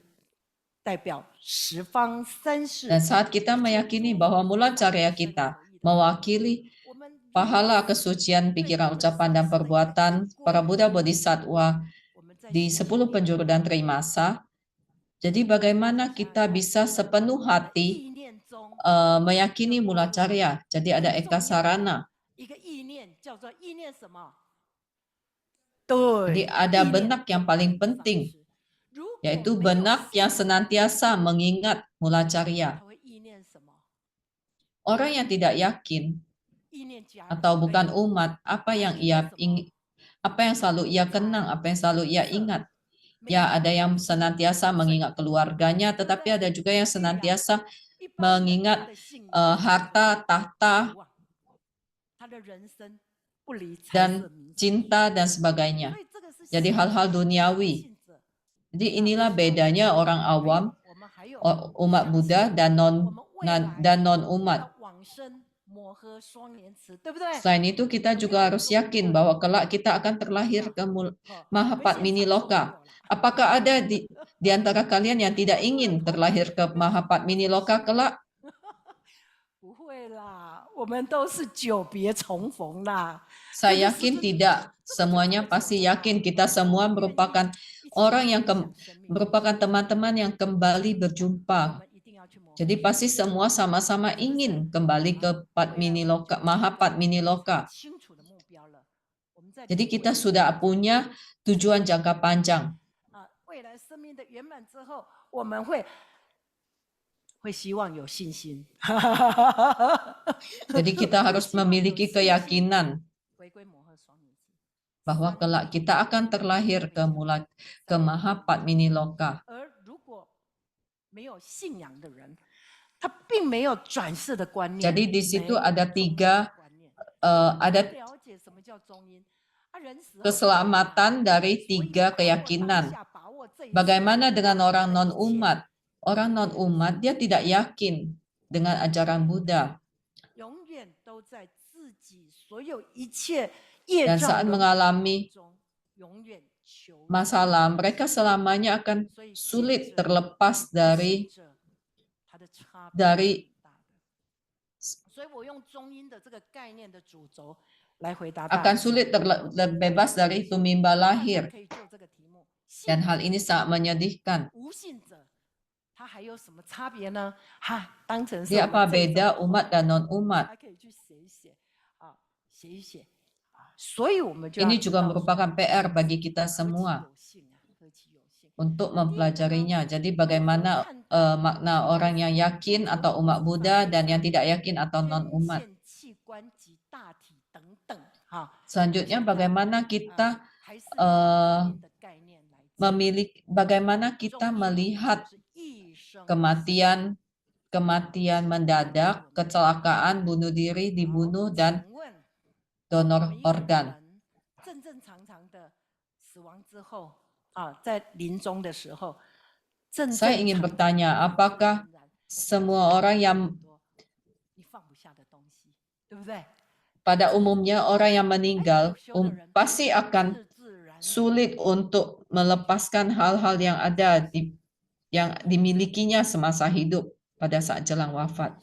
代表十方三世。 Dan saat kita meyakini bahwa mula carya kita mewakili pahala kesucian pikiran, ucapan, dan perbuatan para Buddha Bodhisattva di 10 penjuru dan trimasa. Jadi bagaimana kita bisa sepenuh hati meyakini mula carya. Jadi ada eka sarana. Jadi ada benak yang paling penting, yaitu benak yang senantiasa mengingat mula carya. Orang yang tidak yakin atau bukan umat, apa yang selalu ia kenang, apa yang selalu ia ingat. Ya, ada yang senantiasa mengingat keluarganya, tetapi ada juga yang senantiasa mengingat harta, tahta, dan cinta dan sebagainya. Jadi hal-hal duniawi. Jadi inilah bedanya orang awam, umat Buddha dan non-umat. Selain itu kita juga harus yakin bahwa kelak kita akan terlahir ke Mahapadmini Loka. Apakah ada di antara kalian yang tidak ingin terlahir ke Mahapadmini Loka kelak? Saya yakin tidak. Semuanya pasti yakin. Kita semua merupakan orang yang merupakan teman-teman yang kembali berjumpa. Jadi pasti semua sama-sama ingin kembali ke Mahapadmini Loka. Jadi kita sudah punya tujuan jangka panjang. Jadi kita harus memiliki keyakinan bahwa kelak kita akan terlahir ke Mahapadmini Loka. Jadi di situ ada keselamatan dari 3 keyakinan. Bagaimana dengan orang non-umat? Orang non-umat dia tidak yakin dengan ajaran Buddha. Dan saat mengalami masalah, mereka selamanya akan sulit terlepas dari terbebas dari tumimba lahir. Dan hal ini sangat menyedihkan. Dia apa beda umat dan non-umat? Ini juga merupakan PR bagi kita semua untuk mempelajarinya. Jadi bagaimana makna orang yang yakin atau umat Buddha dan yang tidak yakin atau non-umat. Selanjutnya bagaimana kita melihat kematian mendadak, kecelakaan, bunuh diri, dibunuh, dan donor organ. Saya ingin bertanya, apakah semua orang yang pada umumnya orang yang meninggal pasti akan sulit untuk melepaskan hal-hal yang ada yang dimilikinya semasa hidup pada saat jelang wafat.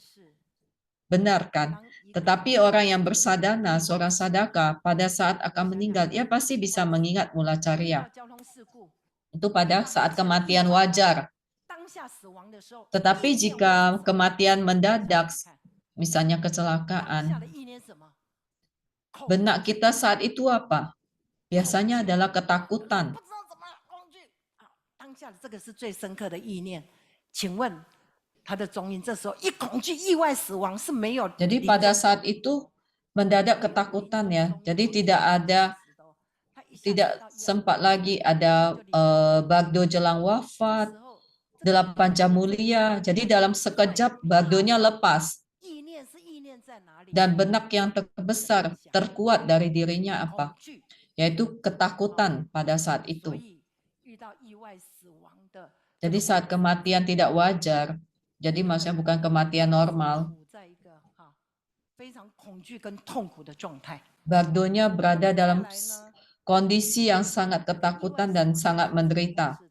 Benar kan? Tetapi orang yang bersadana, seorang sadaka, pada saat akan meninggal, ia pasti bisa mengingat mula carya. Itu pada saat kematian wajar. Tetapi jika kematian mendadak, misalnya kecelakaan, benak kita saat itu apa? Biasanya adalah ketakutan. Jadi pada saat itu mendadak ketakutan ya. Jadi tidak sempat lagi ada bagdo jelang wafat, 8 jam mulia. Jadi dalam sekejap bagdonya lepas. Dan benak yang terbesar, terkuat dari dirinya apa? Yaitu ketakutan pada saat itu. Jadi saat kematian tidak wajar, jadi maksudnya bukan kematian normal. Bagdonya berada dalam kondisi yang sangat ketakutan dan sangat menderita.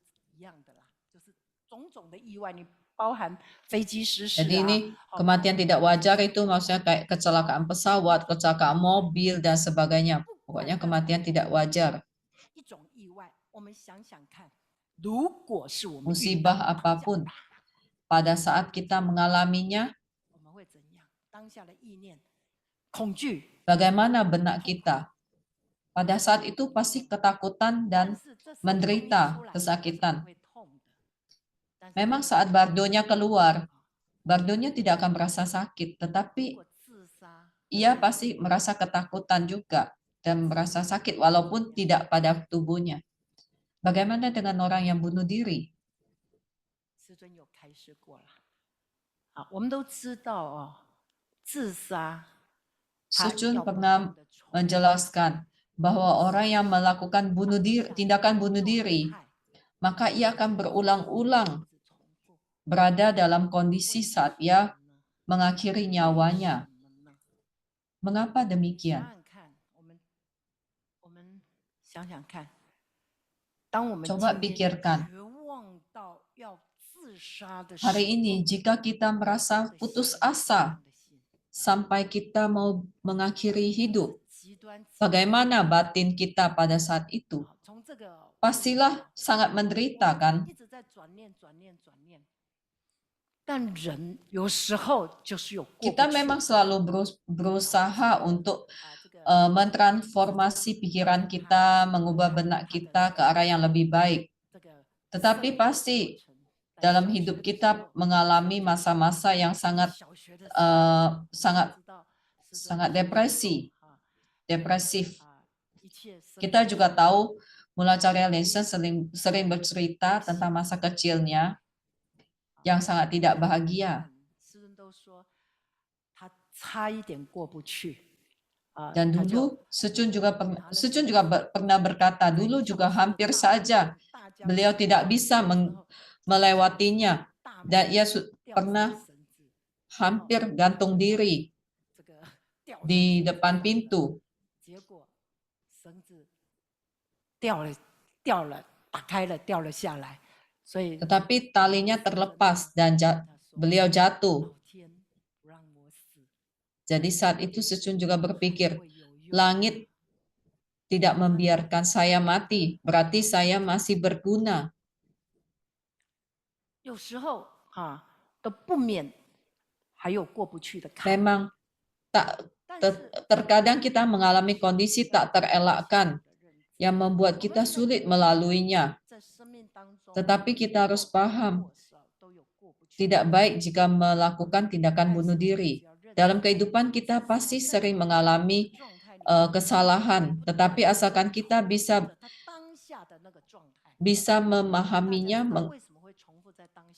包含飞机失事 Jadi 啊 ini 好 kematian tidak wajar itu maksudnya kayak kecelakaan pesawat, kecelakaan mobil dan sebagainya. Pokoknya kematian tidak wajar. 一种意外，我们想想看，如果是我们遇 Musibah 到 apapun, pada saat kita mengalaminya, 我们会怎样？当下的意念，恐惧， bagaimana benak kita? Pada saat itu pasti ketakutan 但 dan 是这时候冲力 menderita 出来， kesakitan. 会痛的。但是 Memang 这个 saat bardonya keluar, bardonya tidak akan merasa sakit, 如 tetapi 果自杀， ia pasti merasa ketakutan juga dan merasa sakit walaupun tidak pada tubuhnya. Bagaimana dengan orang yang bunuh diri? 师尊有开示过了。啊，我们都知道哦，自杀，他 Sujun 要不 pernah 断地重复 menjelaskan bahwa orang yang melakukan tindakan bunuh diri, maka ia akan berulang-ulang 一直重复 berada dalam kondisi 为 saat 什 ia 么呢？ mengakhiri 为 nyawanya. 什么呢？ Mengapa 想 demikian? 想看，我们想想看，当我们 Coba 今天 pikirkan, 绝望到要自杀的时 hari 候， ini jika kita merasa 的 putus 心 asa 的心 sampai kita mau mengakhiri hidup, 极端， bagaimana batin kita pada saat itu? 好从这个 Pastilah sangat 我 menderita 们 kan? 一直在转念，但人有时候就是有过 Kita 不去 memang selalu berusaha untuk 啊，这个 mentransformasi pikiran kita, mengubah benak kita ke arah yang lebih baik. 这个 Tetapi 胜利的 pasti 过程， dalam 在小学 hidup 的时 kita 候 mengalami masa-masa yang 在 sangat 小学的时候 sangat 知道师尊 sangat 说 depresi, 啊 depresif. 啊，一切生 Kita 命 juga tahu Mulacharya Lensen sering bercerita tentang masa kecilnya yang sangat tidak bahagia. 师尊都说他差一点过不去啊， Dan 他就 dulu Secun juga pernah berkata, dulu juga hampir saja beliau tidak bisa melewatinya. Dan ia pernah hampir gantung diri 这个吊绳 di 子 depan pintu. 结果绳子掉了，打开了，掉了下来，所以 Tetapi talinya terlepas dan beliau jatuh. 老天不让我死， Jadi saat itu Secun juga 还 berpikir, 会有用。 langit tidak membiarkan saya mati, berarti saya masih berguna. 有时候哈都不免还有过不去的坎， Memang 但是 terkadang kita mengalami kondisi tak terelakkan yang membuat kita sulit melaluinya. 在生命当中 Tetapi kita harus paham, 多少都有过不去。 tidak baik jika melakukan tindakan bunuh diri. Dalam kehidupan kita pasti sering mengalami kesalahan, tetapi asalkan kita bisa memahaminya,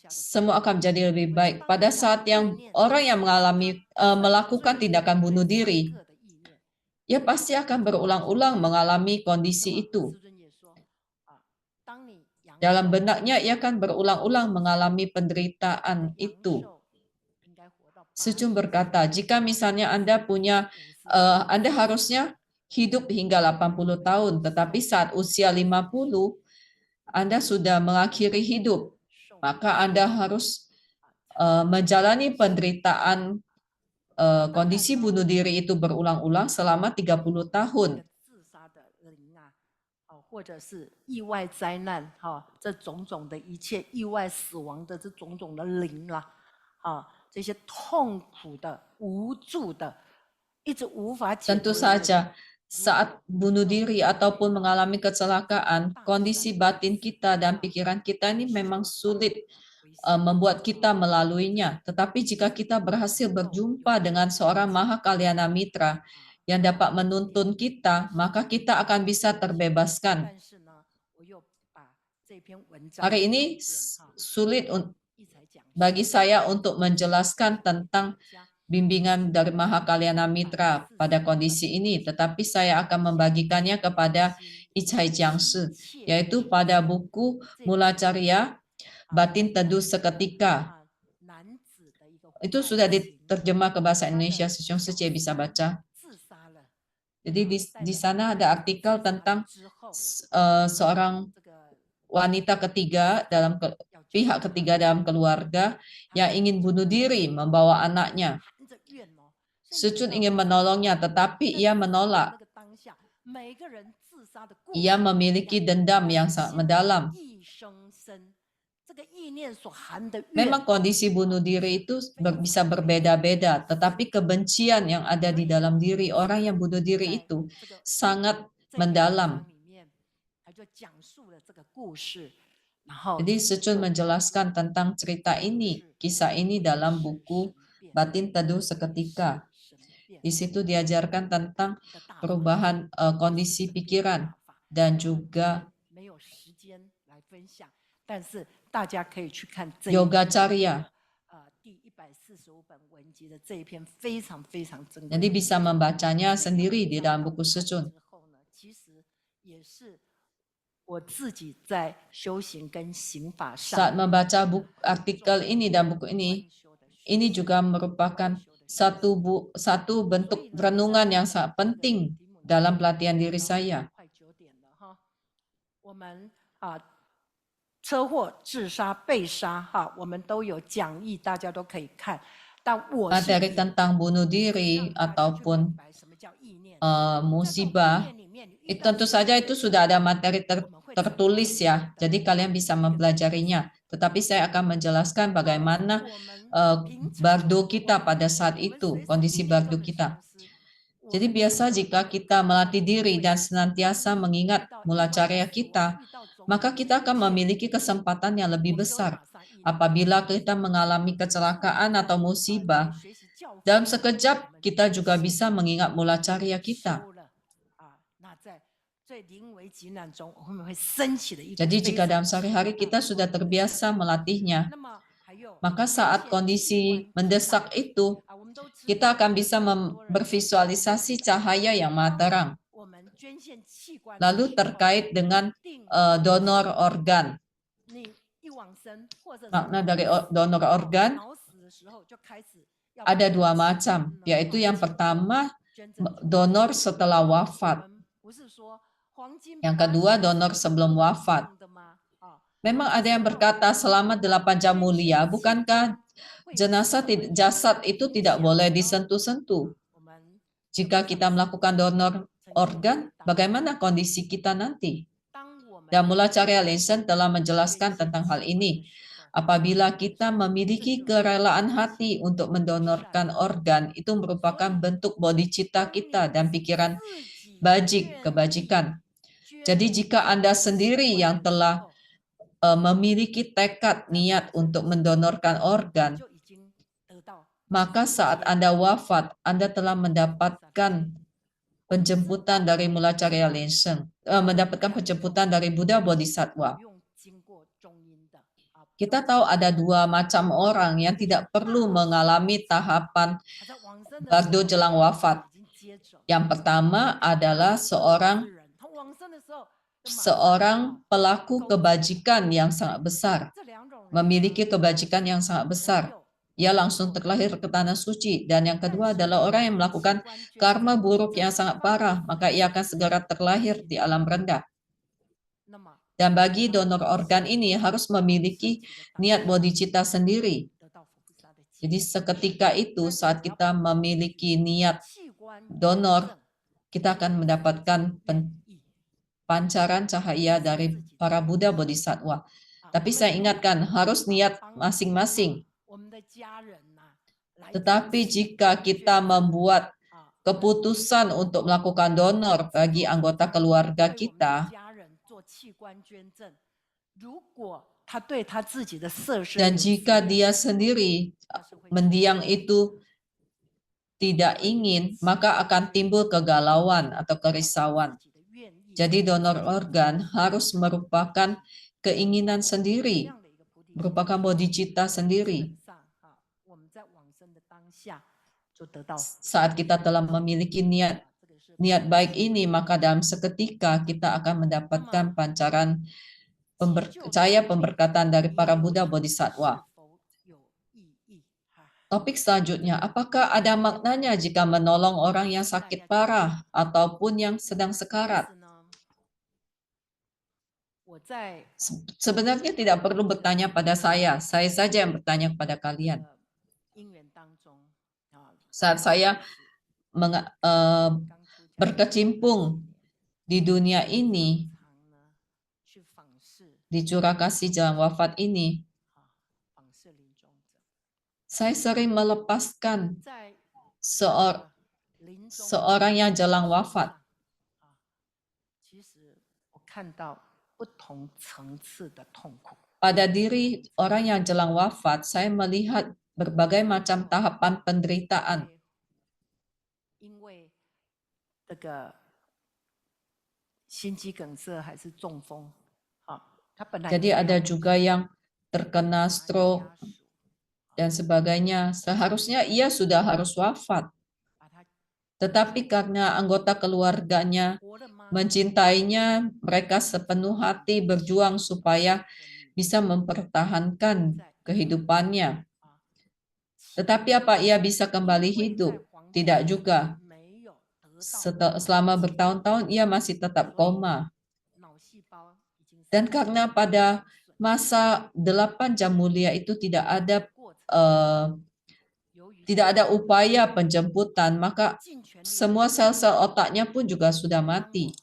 semua akan menjadi lebih baik. Pada saat yang orang yang melakukan tindakan bunuh diri, ia pasti akan berulang-ulang mengalami kondisi itu. Dalam benaknya ia akan berulang-ulang mengalami penderitaan itu. Secun berkata, jika misalnya Anda harusnya hidup hingga 80 tahun, tetapi saat usia 50, Anda sudah mengakhiri hidup, maka Anda harus menjalani penderitaan kondisi bunuh diri itu berulang-ulang selama 30 tahun. 或者是意外灾难，哈，这种种的一切意外死亡的这种种的灵啦，啊，这些痛苦的、无助的，一直无法解 Tentu 决的。 saja saat bunuh diri ataupun mengalami kecelakaan, kondisi batin kita dan pikiran kita ini memang sulit membuat kita melaluinya. Tetapi jika kita berhasil berjumpa dengan seorang Maha Kalyana Mitra yang dapat menuntun kita, maka kita akan bisa terbebaskan. Hari ini sulit bagi saya untuk menjelaskan tentang bimbingan dari Maha Kalyana Mitra pada kondisi ini, tetapi saya akan membagikannya kepada Ichai Jiangshi, yaitu pada buku Mulacharya Batin Teduh Seketika. Itu sudah diterjemah ke bahasa Indonesia, Sejong Sece bisa baca. Jadi di sana ada artikel tentang seorang wanita ketiga dalam pihak ketiga dalam keluarga yang ingin bunuh diri membawa anaknya. Sucun ingin menolongnya, tetapi ia menolak. Ia memiliki dendam yang sangat mendalam. Memang kondisi bunuh diri itu bisa berbeda-beda, tetapi kebencian yang ada di dalam diri orang yang bunuh diri itu sangat mendalam. Jadi Sucun menjelaskan tentang cerita ini, kisah ini dalam buku Batin Teduh Seketika. Di situ diajarkan tentang perubahan kondisi pikiran dan juga Yoga Carya. Jadi bisa membacanya sendiri di dalam buku Sucun. Saat membaca artikel ini dan buku ini juga merupakan satu bentuk renungan yang sangat penting dalam pelatihan diri saya. Materi tentang bunuh diri ataupun musibah, tentu saja itu sudah ada materi tertulis ya, jadi kalian bisa mempelajarinya. Tetapi saya akan menjelaskan bagaimana bardo kita pada saat itu, kondisi bardo kita. Jadi biasa jika kita melatih diri dan senantiasa mengingat mula carya kita, maka kita akan memiliki kesempatan yang lebih besar. Apabila kita mengalami kecelakaan atau musibah, dalam sekejap kita juga bisa mengingat mula carya kita. Jadi jika dalam sehari-hari kita sudah terbiasa melatihnya, maka saat kondisi mendesak itu, kita akan bisa bervisualisasi cahaya yang maha terang. Lalu terkait dengan donor organ. Makna dari donor organ ada dua macam, yaitu yang pertama donor setelah wafat. Yang kedua donor sebelum wafat. Memang ada yang berkata selama 8 jam mulia, bukankah jasad itu tidak boleh disentuh-sentuh? Jika kita melakukan donor organ, bagaimana kondisi kita nanti? Dan Mula Carya Lesson telah menjelaskan tentang hal ini. Apabila kita memiliki kerelaan hati untuk mendonorkan organ, itu merupakan bentuk bodhicitta kita dan pikiran kebajikan. Jadi jika Anda sendiri yang telah memiliki tekad niat untuk mendonorkan organ, maka saat Anda wafat, Anda telah mendapatkan penjemputan dari Mula Carya Lesson, mendapatkan penjemputan dari Buddha Bodhisattva. Kita tahu ada dua macam orang yang tidak perlu mengalami tahapan bardo jelang wafat. Yang pertama adalah seorang pelaku kebajikan yang sangat besar, memiliki kebajikan yang sangat besar. Ia langsung terlahir ke tanah suci. Dan yang kedua adalah orang yang melakukan karma buruk yang sangat parah, maka ia akan segera terlahir di alam rendah. Dan bagi donor organ ini harus memiliki niat bodhicitta sendiri. Jadi seketika itu saat kita memiliki niat donor, kita akan mendapatkan pancaran cahaya dari para Buddha Bodhisattva. Tapi saya ingatkan, harus niat masing-masing. Tetapi jika kita membuat keputusan untuk melakukan donor bagi anggota keluarga kita, dan jika dia sendiri mendiang itu tidak ingin, maka akan timbul kegalauan atau kerisauan. Jadi donor organ harus merupakan keinginan sendiri, merupakan bodhicitta sendiri. Saat kita telah memiliki niat baik ini, maka dalam seketika kita akan mendapatkan pancaran cahaya pemberkatan dari para Buddha Bodhisattva. Topik selanjutnya, apakah ada maknanya jika menolong orang yang sakit parah ataupun yang sedang sekarat? 我在 Sebenarnya tidak perlu bertanya pada saya saja yang bertanya kepada 这 kalian. 个因缘当中啊， Saat saya 刚出家 berkecimpung di dunia ini, 常呢去访视 di curah kasih jalan wafat ini, 啊，访视临终者， saya sering melepaskan 在 临终 seorang yang jalan wafat. 啊，其实我看到不同层次的痛苦。 Pada diri orang yang jalan wafat, saya melihat berbagai macam tahapan penderitaan. 因为这个心肌梗塞还是中风，啊，他本来 Jadi ada juga yang terkena stroke 家属 dan sebagainya. Seharusnya ia sudah harus wafat. 把他 Tetapi karena anggota keluarganya 活了吗？ mencintainya, mereka sepenuh hati berjuang supaya bisa mempertahankan kehidupannya. Tetapi apa ia bisa kembali hidup? Tidak juga. Selama bertahun-tahun ia masih tetap koma. Dan karena pada masa 8 jam mulia itu tidak ada upaya penjemputan, maka semua sel-sel otaknya pun juga sudah mati.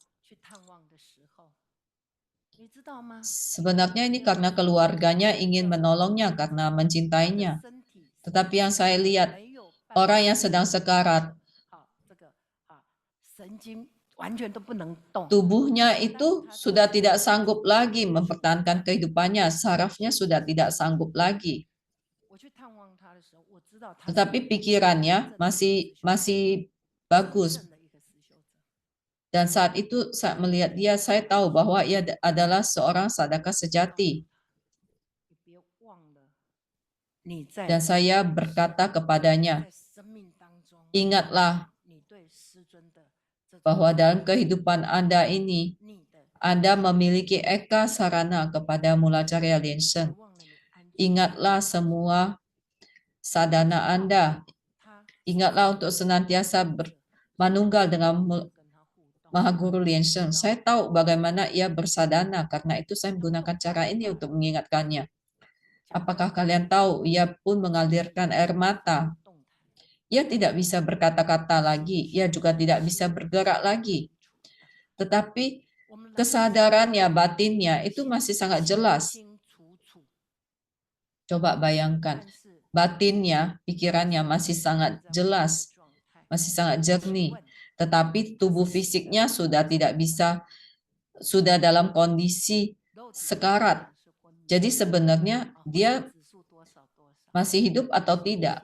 Sebenarnya ini karena keluarganya ingin menolongnya karena mencintainya. Tetapi yang saya lihat, orang yang sedang sekarat, tubuhnya itu sudah tidak sanggup lagi mempertahankan kehidupannya, sarafnya sudah tidak sanggup lagi. Tetapi pikirannya masih bagus. Dan saat itu saat melihat dia, saya tahu bahwa ia adalah seorang sadaka sejati. Dan saya berkata kepadanya, ingatlah bahwa dalam kehidupan Anda ini, Anda memiliki eka sarana kepada Mulacarya Linshen. Ingatlah semua sadhana Anda. Ingatlah untuk senantiasa manunggal dengan Mahaguru Linshen. Saya tahu bagaimana ia bersadana, karena itu saya menggunakan cara ini untuk mengingatkannya. Apakah kalian tahu, ia pun mengalirkan air mata. Ia tidak bisa berkata-kata lagi, ia juga tidak bisa bergerak lagi. Tetapi kesadarannya, batinnya itu masih sangat jelas. Coba bayangkan, batinnya, pikirannya masih sangat jelas, masih sangat jernih. Tetapi tubuh fisiknya sudah tidak bisa, sudah dalam kondisi sekarat. Jadi sebenarnya dia masih hidup atau tidak.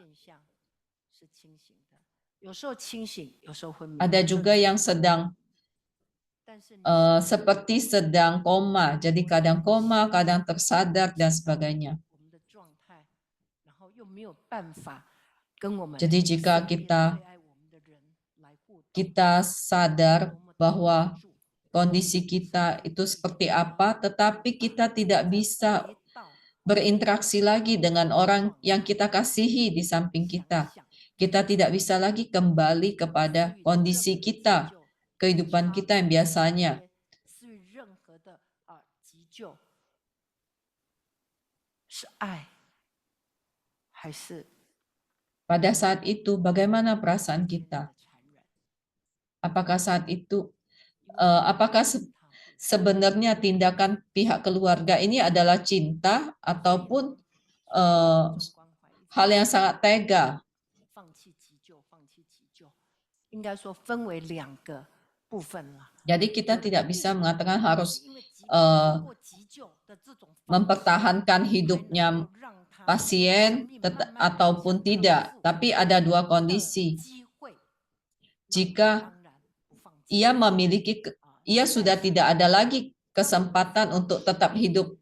Ada juga yang sedang seperti sedang koma, jadi kadang koma, kadang tersadar dan sebagainya. Jadi jika kita sadar bahwa kondisi kita itu seperti apa, tetapi kita tidak bisa berinteraksi lagi dengan orang yang kita kasihi di samping kita. Kita tidak bisa lagi kembali kepada kondisi kita, kehidupan kita yang biasanya. Pada saat itu, bagaimana perasaan kita? Apakah saat itu, apakah sebenarnya tindakan pihak keluarga ini adalah cinta ataupun hal yang sangat tega? Jadi kita tidak bisa mengatakan harus mempertahankan hidupnya pasien ataupun tidak, tapi ada dua kondisi. Jika ia sudah tidak ada lagi kesempatan untuk tetap hidup,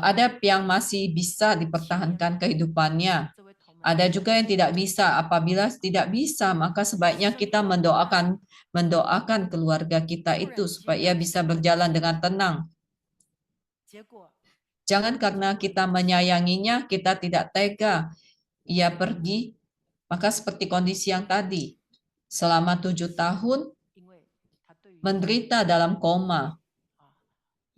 ada yang masih bisa dipertahankan kehidupannya. Ada juga yang tidak bisa. Apabila tidak bisa, maka sebaiknya kita mendoakan keluarga kita itu supaya bisa berjalan dengan tenang. Jangan karena kita menyayanginya, kita tidak tega. ia pergi, maka seperti kondisi yang tadi, selama 7 tahun 因为他对于 menderita dalam koma.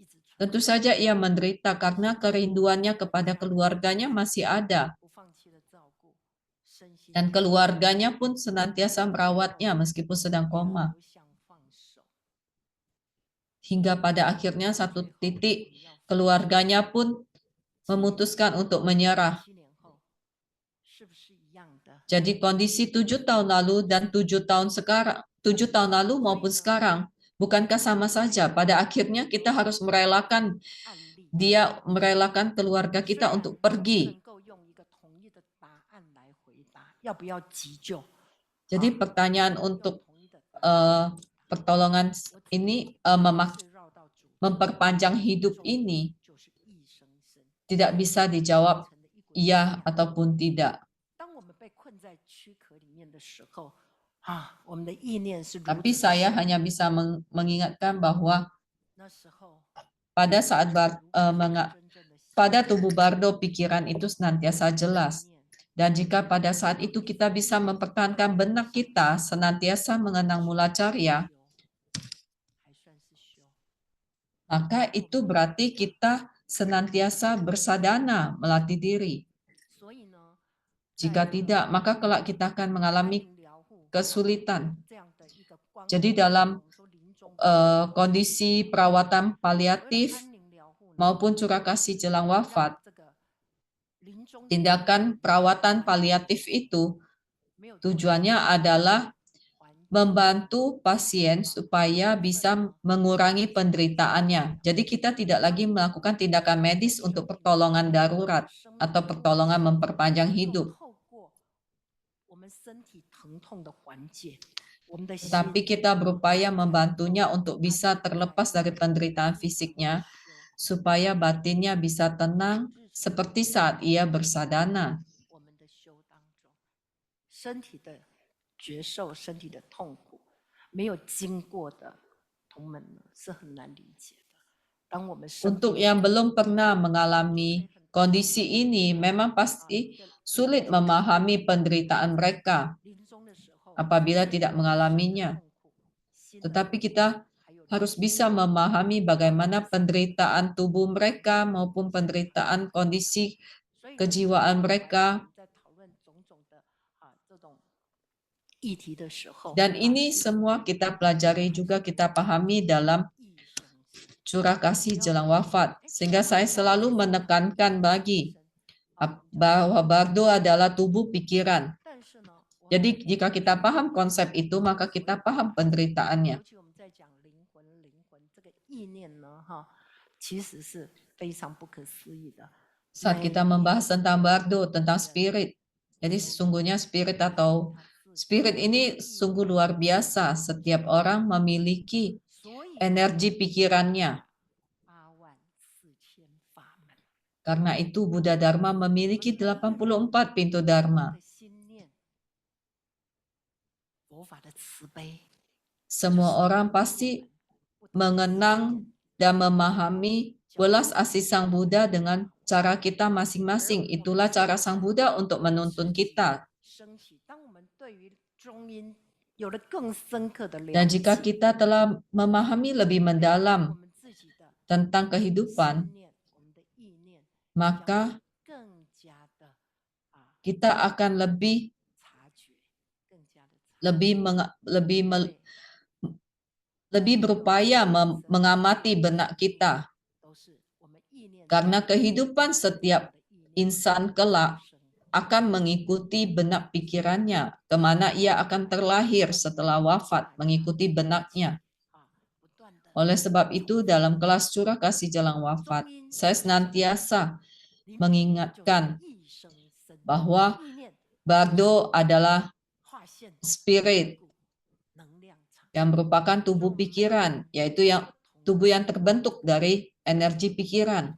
一直存 Tentu saja ia menderita karena kerinduannya kepada keluarganya masih ada. 不放弃的照顾，身心 Dan keluarganya pun senantiasa merawatnya meskipun sedang koma. 不想放手， Hingga pada akhirnya satu titik keluarganya pun memutuskan untuk menyerah. 7年后是不是一样的？ Jadi kondisi 7 tahun lalu dan 7 tahun sekarang, 7 tahun lalu maupun sekarang, bukankah sama saja? Pada akhirnya kita harus merelakan 案例 dia merelakan keluarga kita untuk 虽然不 pergi. 能够用一个统一的答案来回答，要不要急救？ Jadi pertanyaan 用 untuk 统一的答案 pertolongan 我 ini 是绕到主 memperpanjang hidup 重 ini 就是一生生 tidak bisa dijawab 成的一股 iya 力量 ataupun tidak. 当我们被困在躯壳里面的时候，我们的意念是如 Tapi 此 saya 小 hanya bisa mengingatkan bahwa 那时候 pada saat 如果是真正的 pada tubuh Bardo pikiran itu senantiasa jelas. 信念 Dan jika pada saat itu kita bisa mempertahankan benak kita senantiasa mengenang mula carya, 还算是修， maka itu berarti kita senantiasa bersadana melatih diri. 所以呢， Jika tidak, maka kelak kita akan mengalami kesulitan. 这样的一个关 Jadi 怀 dalam 我们说临终 kondisi perawatan 所谓的 paliatif 安宁疗护呢 maupun curah kasih jelang 让 wafat, 这个临终的 tindakan perawatan paliatif itu 没有 tujuannya adalah membantu pasien supaya bisa mengurangi penderitaannya. Jadi kita tidak lagi melakukan tindakan medis untuk pertolongan darurat atau pertolongan memperpanjang hidup. 透过我们身体疼痛的缓解，我们的心 Tapi kita berupaya membantunya untuk bisa terlepas dari penderitaan fisiknya, supaya batinnya bisa tenang seperti saat ia bersadana. 我们的修当中，身体的觉受、身体的痛苦，没有经过的同门呢是很难理解的。当我们生 Untuk 病 yang belum pernah mengalami kondisi ini, memang pasti sulit memahami penderitaan mereka 临终的时候， apabila tidak mengalaminya. 痛苦心的 Tetapi 痛苦 kita 还有 harus bisa memahami bagaimana penderitaan tubuh mereka maupun penderitaan kondisi 所以 kejiwaan mereka. 在讨论种种的这种议题的时候， Dan ini semua kita pelajari juga, kita pahami dalam 一生生 curah kasih jelang wafat. Sehingga saya selalu menekankan bahwa Bardo adalah tubuh pikiran. 但是呢，我们 Jadi jika kita paham konsep itu, maka kita paham penderitaannya. 尤其我们在讲灵魂这个意念呢，其实是非常不可思议的。 Saat kita membahas tentang Bardo, tentang spirit. Jadi sesungguhnya spirit ini sungguh luar biasa. Setiap orang memiliki 所以 energi pikirannya. 84000法门 Karena itu Buddha Dharma memiliki 84 pintu Dharma. 的心念，佛法的慈悲， Semua orang pasti mengenang dan memahami welas asih Sang Buddha dengan cara kita masing-masing. Itulah cara Sang Buddha untuk menuntun kita. 升起。当我们对于中阴有了更深刻的了 Dan jika 解， kita telah memahami lebih 我 mendalam 们自己的 tentang 心 kehidupan, 念，我们的意念， maka 更加的kita akan lebih 察觉，更加的察 lebih berupaya mengamati benak kita. 都是我们意念 Karena kehidupan setiap 的意念 insan kelak 生 akan mengikuti benak pikirannya, kemana ia akan terlahir setelah wafat, mengikuti benaknya. 不断的 Oleh sebab itu, dalam kelas curah kasih jelang wafat, saya senantiasa mengingatkan 一生生 bahwa 意念 Bardo adalah 划线 spirit 能量场， yang merupakan tubuh pikiran, yaitu tubuh yang terbentuk dari energi pikiran.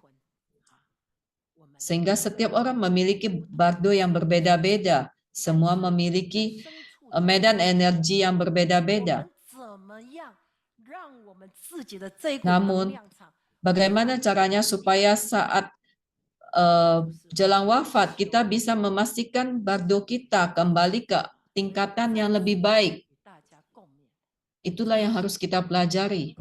Sehingga setiap orang memiliki Bardo yang berbeda-beda. Semua memiliki medan energi yang berbeda-beda. Namun, bagaimana caranya supaya saat jelang wafat, kita bisa memastikan bardo kita kembali ke tingkatan yang lebih baik. Itulah yang harus kita pelajari.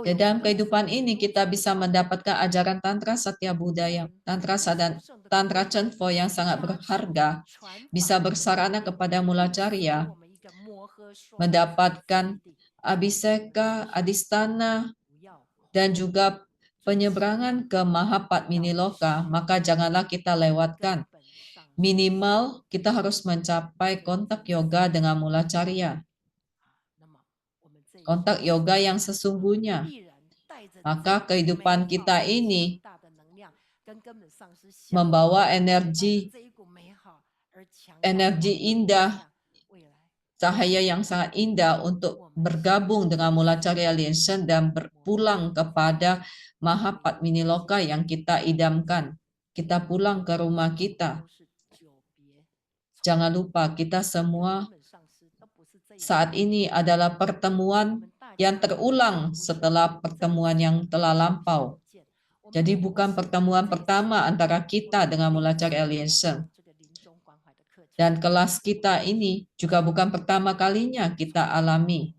Di dalam kehidupan ini kita bisa mendapatkan ajaran Tantra Satya Budaya, Tantra Chen Fo yang sangat berharga, bisa bersarana kepada Mulacarya, mendapatkan Abhiseka, Adhisthana, dan juga penyeberangan ke Mahapadminiloka, maka janganlah kita lewatkan. Minimal kita harus mencapai kontak yoga dengan Mulacarya. Kontak yoga yang sesungguhnya. Maka kehidupan kita ini membawa energi indah, cahaya yang sangat indah untuk bergabung dengan Mulacarya Lianshen dan berpulang kepada Mahapadminiloka yang kita idamkan. Kita pulang ke rumah kita. Jangan lupa kita semua saat ini adalah pertemuan yang terulang setelah pertemuan yang telah lampau. Jadi bukan pertemuan pertama antara kita dengan Mulacarya Lianshen. Dan kelas kita ini juga bukan pertama kalinya kita alami.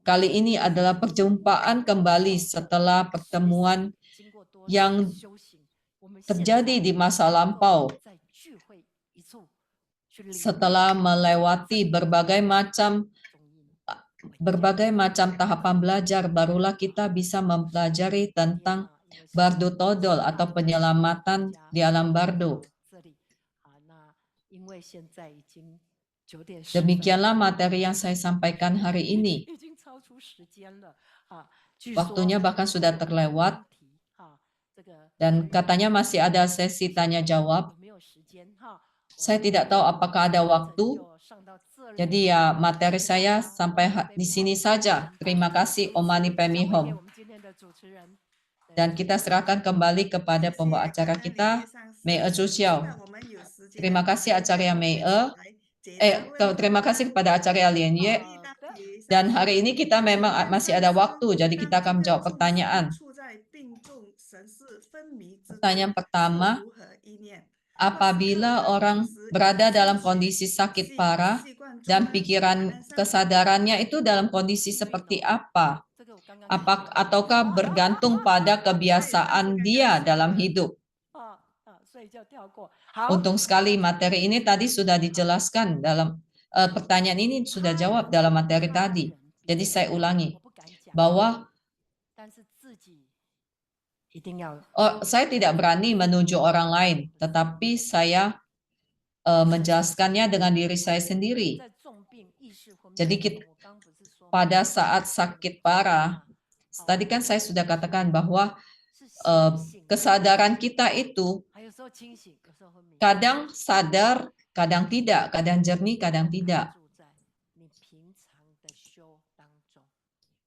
Kali ini adalah perjumpaan kembali setelah pertemuan yang terjadi di masa lampau. Setelah melewati berbagai macam tahapan belajar, barulah kita bisa mempelajari tentang bardo todol atau penyelamatan di alam bardo. Demikianlah materi yang saya sampaikan hari ini. Waktunya bahkan sudah terlewat dan katanya masih ada sesi tanya jawab. Saya tidak tahu apakah ada waktu. Jadi ya materi saya sampai di sini saja. Terima kasih Om Mani Padme Hum. Dan kita serahkan kembali kepada pembawa acara kita, Mei Chu Xiao. Terima kasih Acarya Mei. Terima kasih kepada Acarya Lien Ye. Dan hari ini kita memang masih ada waktu, jadi kita akan menjawab pertanyaan. Pertanyaan pertama, apabila orang berada dalam kondisi sakit parah dan pikiran kesadarannya itu dalam kondisi seperti apa? Ataukah bergantung pada kebiasaan dia dalam hidup? Untung sekali materi ini tadi sudah dijelaskan dalam pertanyaan ini sudah jawab dalam materi tadi. Jadi saya ulangi bahwa saya tidak berani menuju orang lain, tetapi saya menjelaskannya dengan diri saya sendiri. Jadi pada saat sakit parah, tadi kan saya sudah katakan bahwa kesadaran kita itu kadang sadar, kadang tidak, kadang jernih, kadang tidak.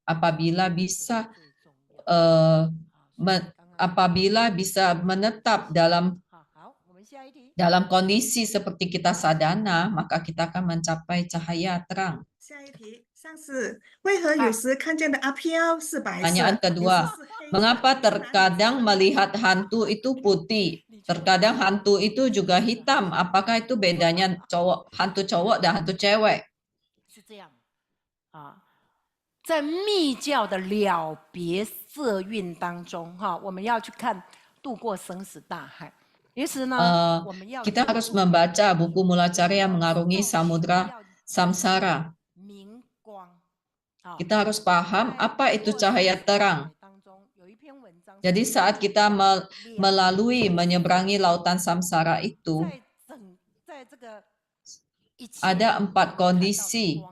Apabila bisa menetap dalam kondisi seperti kita sadhana, maka kita akan mencapai cahaya terang. Pertanyaan kedua, mengapa terkadang melihat hantu itu putih, terkadang hantu itu juga hitam? Apakah itu bedanya hantu cowok dan hantu cewek? 在密教的了别色蕴当中，我们要去看度过生死大海。Kita harus membaca buku Mulacarya mengarungi samudra samsara. Kita harus paham apa itu cahaya terang. Jadi saat kita menyeberangi lautan samsara itu, ada 4 kondisi.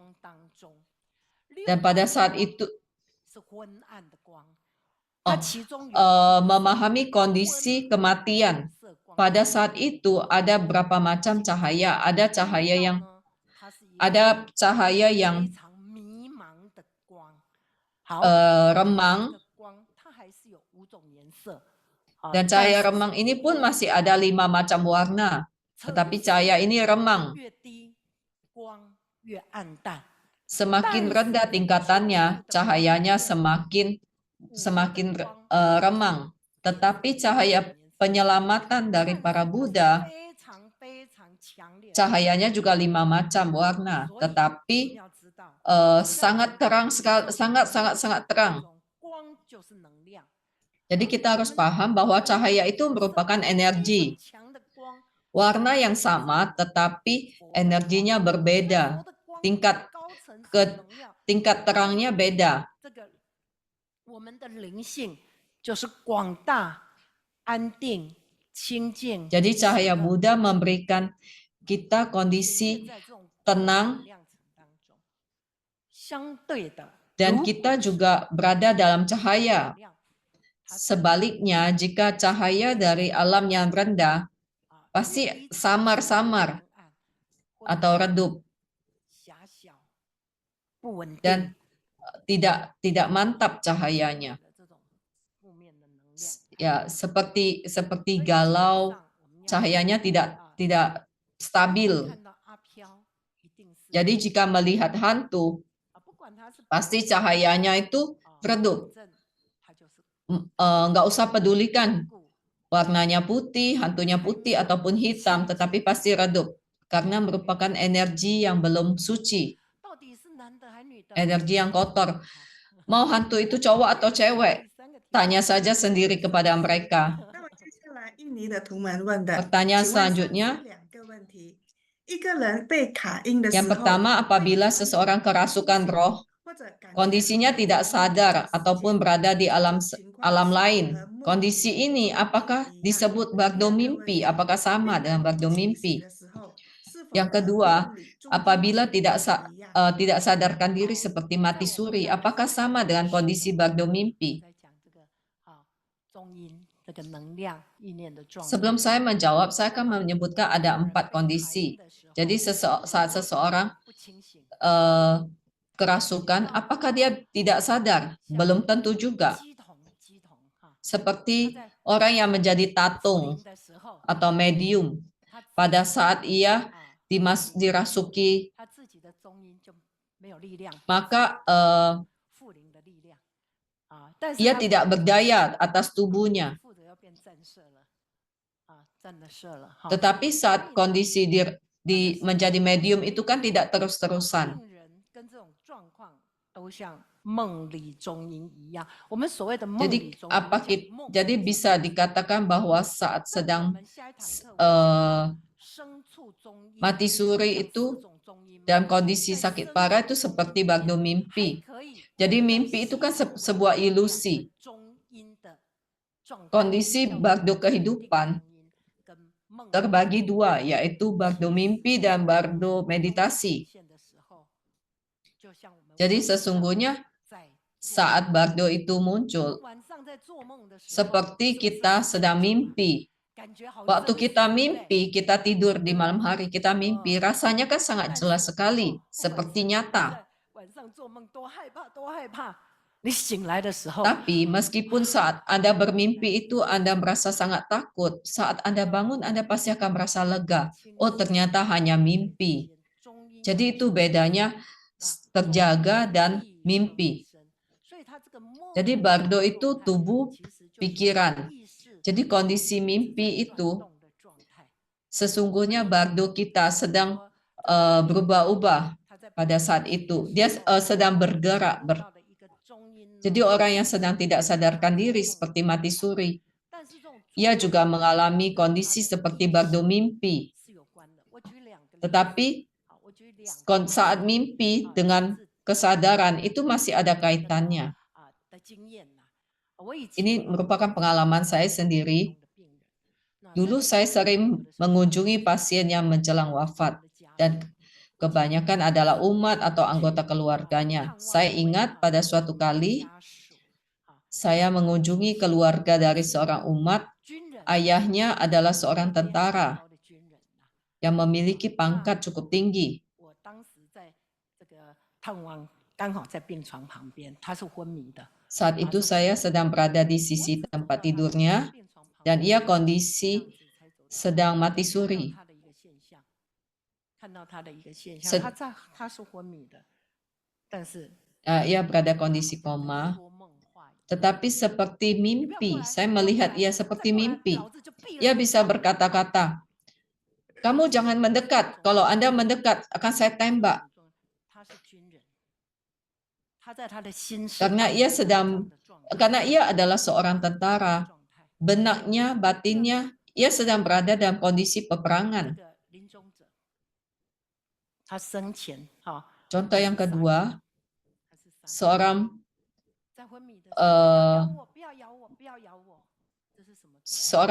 Dan pada saat itu memahami kondisi kematian. Pada saat itu ada berapa macam cahaya? Ada cahaya yang remang. Dan cahaya remang ini pun masih ada 5 macam warna. Tetapi cahaya ini remang. Semakin rendah tingkatannya, cahayanya semakin semakin remang. Tetapi cahaya penyelamatan dari para Buddha, cahayanya juga 5 macam warna, tetapi sangat terang sekali, sangat terang. Jadi kita harus paham bahwa cahaya itu merupakan energi. Warna yang sama, tetapi energinya berbeda. Tingkat terangnya beda. Jadi cahaya Buddha memberikan kita kondisi tenang, dan kita juga berada dalam cahaya. Sebaliknya, jika cahaya dari alam yang rendah, pasti samar-samar atau redup dan tidak mantap cahayanya. Ya, seperti galau, cahayanya tidak stabil. Jadi jika melihat hantu, pasti cahayanya itu redup. Nggak usah pedulikan warnanya putih, hantunya putih ataupun hitam, tetapi pasti redup karena merupakan energi yang belum suci, energi yang kotor. Mau hantu itu cowok atau cewek? Tanya saja sendiri kepada mereka. Pertanyaan selanjutnya, yang pertama, apabila seseorang kerasukan roh, kondisinya tidak sadar ataupun berada di alam lain. Kondisi ini apakah disebut bardo mimpi? Apakah sama dengan bardo mimpi? Yang kedua, apabila tidak sadarkan diri seperti mati suri, apakah sama dengan kondisi bardo mimpi? Sebelum saya menjawab, saya akan menyebutkan ada 4 kondisi. Jadi saat seseorang kerasukan, apakah dia tidak sadar? Belum tentu juga. Seperti orang yang menjadi tatung atau medium, pada saat ia dirasuki, maka ia tidak berdaya atas tubuhnya. Tetapi saat kondisi menjadi medium itu kan tidak terus-terusan. Jadi bisa dikatakan bahwa saat sedang mati suri itu dalam kondisi sakit parah itu seperti bardo mimpi. Jadi mimpi itu kan sebuah ilusi. Kondisi bardo kehidupan terbagi 2, yaitu bardo mimpi dan bardo meditasi. Jadi sesungguhnya saat bardo itu muncul, seperti kita sedang mimpi. Waktu kita mimpi, kita tidur di malam hari, kita mimpi, rasanya kan sangat jelas sekali, seperti nyata. Tapi meskipun saat Anda bermimpi itu Anda merasa sangat takut, saat Anda bangun Anda pasti akan merasa lega. Oh, ternyata hanya mimpi. Jadi itu bedanya terjaga dan mimpi. Jadi bardo itu tubuh, pikiran. Jadi kondisi mimpi itu sesungguhnya bardo kita sedang berubah-ubah pada saat itu. Dia sedang bergerak. Jadi orang yang sedang tidak sadarkan diri seperti mati suri, ia juga mengalami kondisi seperti bardo mimpi. Tetapi saat mimpi dengan kesadaran itu masih ada kaitannya. Ini merupakan pengalaman saya sendiri. Dulu saya sering mengunjungi pasien yang menjelang wafat dan kebanyakan adalah umat atau anggota keluarganya. Saya ingat pada suatu kali saya mengunjungi keluarga dari seorang umat. Ayahnya adalah seorang tentara yang memiliki pangkat cukup tinggi. Saat itu saya sedang berada di sisi tempat tidurnya dan ia kondisi sedang mati suri. Ia berada kondisi koma Tetapi seperti mimpi, saya melihat ia seperti mimpi. Ia bisa berkata-kata, kamu jangan mendekat. Kalau Anda mendekat, akan saya tembak. Karena ia adalah seorang tentara. Benaknya, batinnya, ia sedang berada dalam kondisi peperangan. Contoh yang kedua, seorang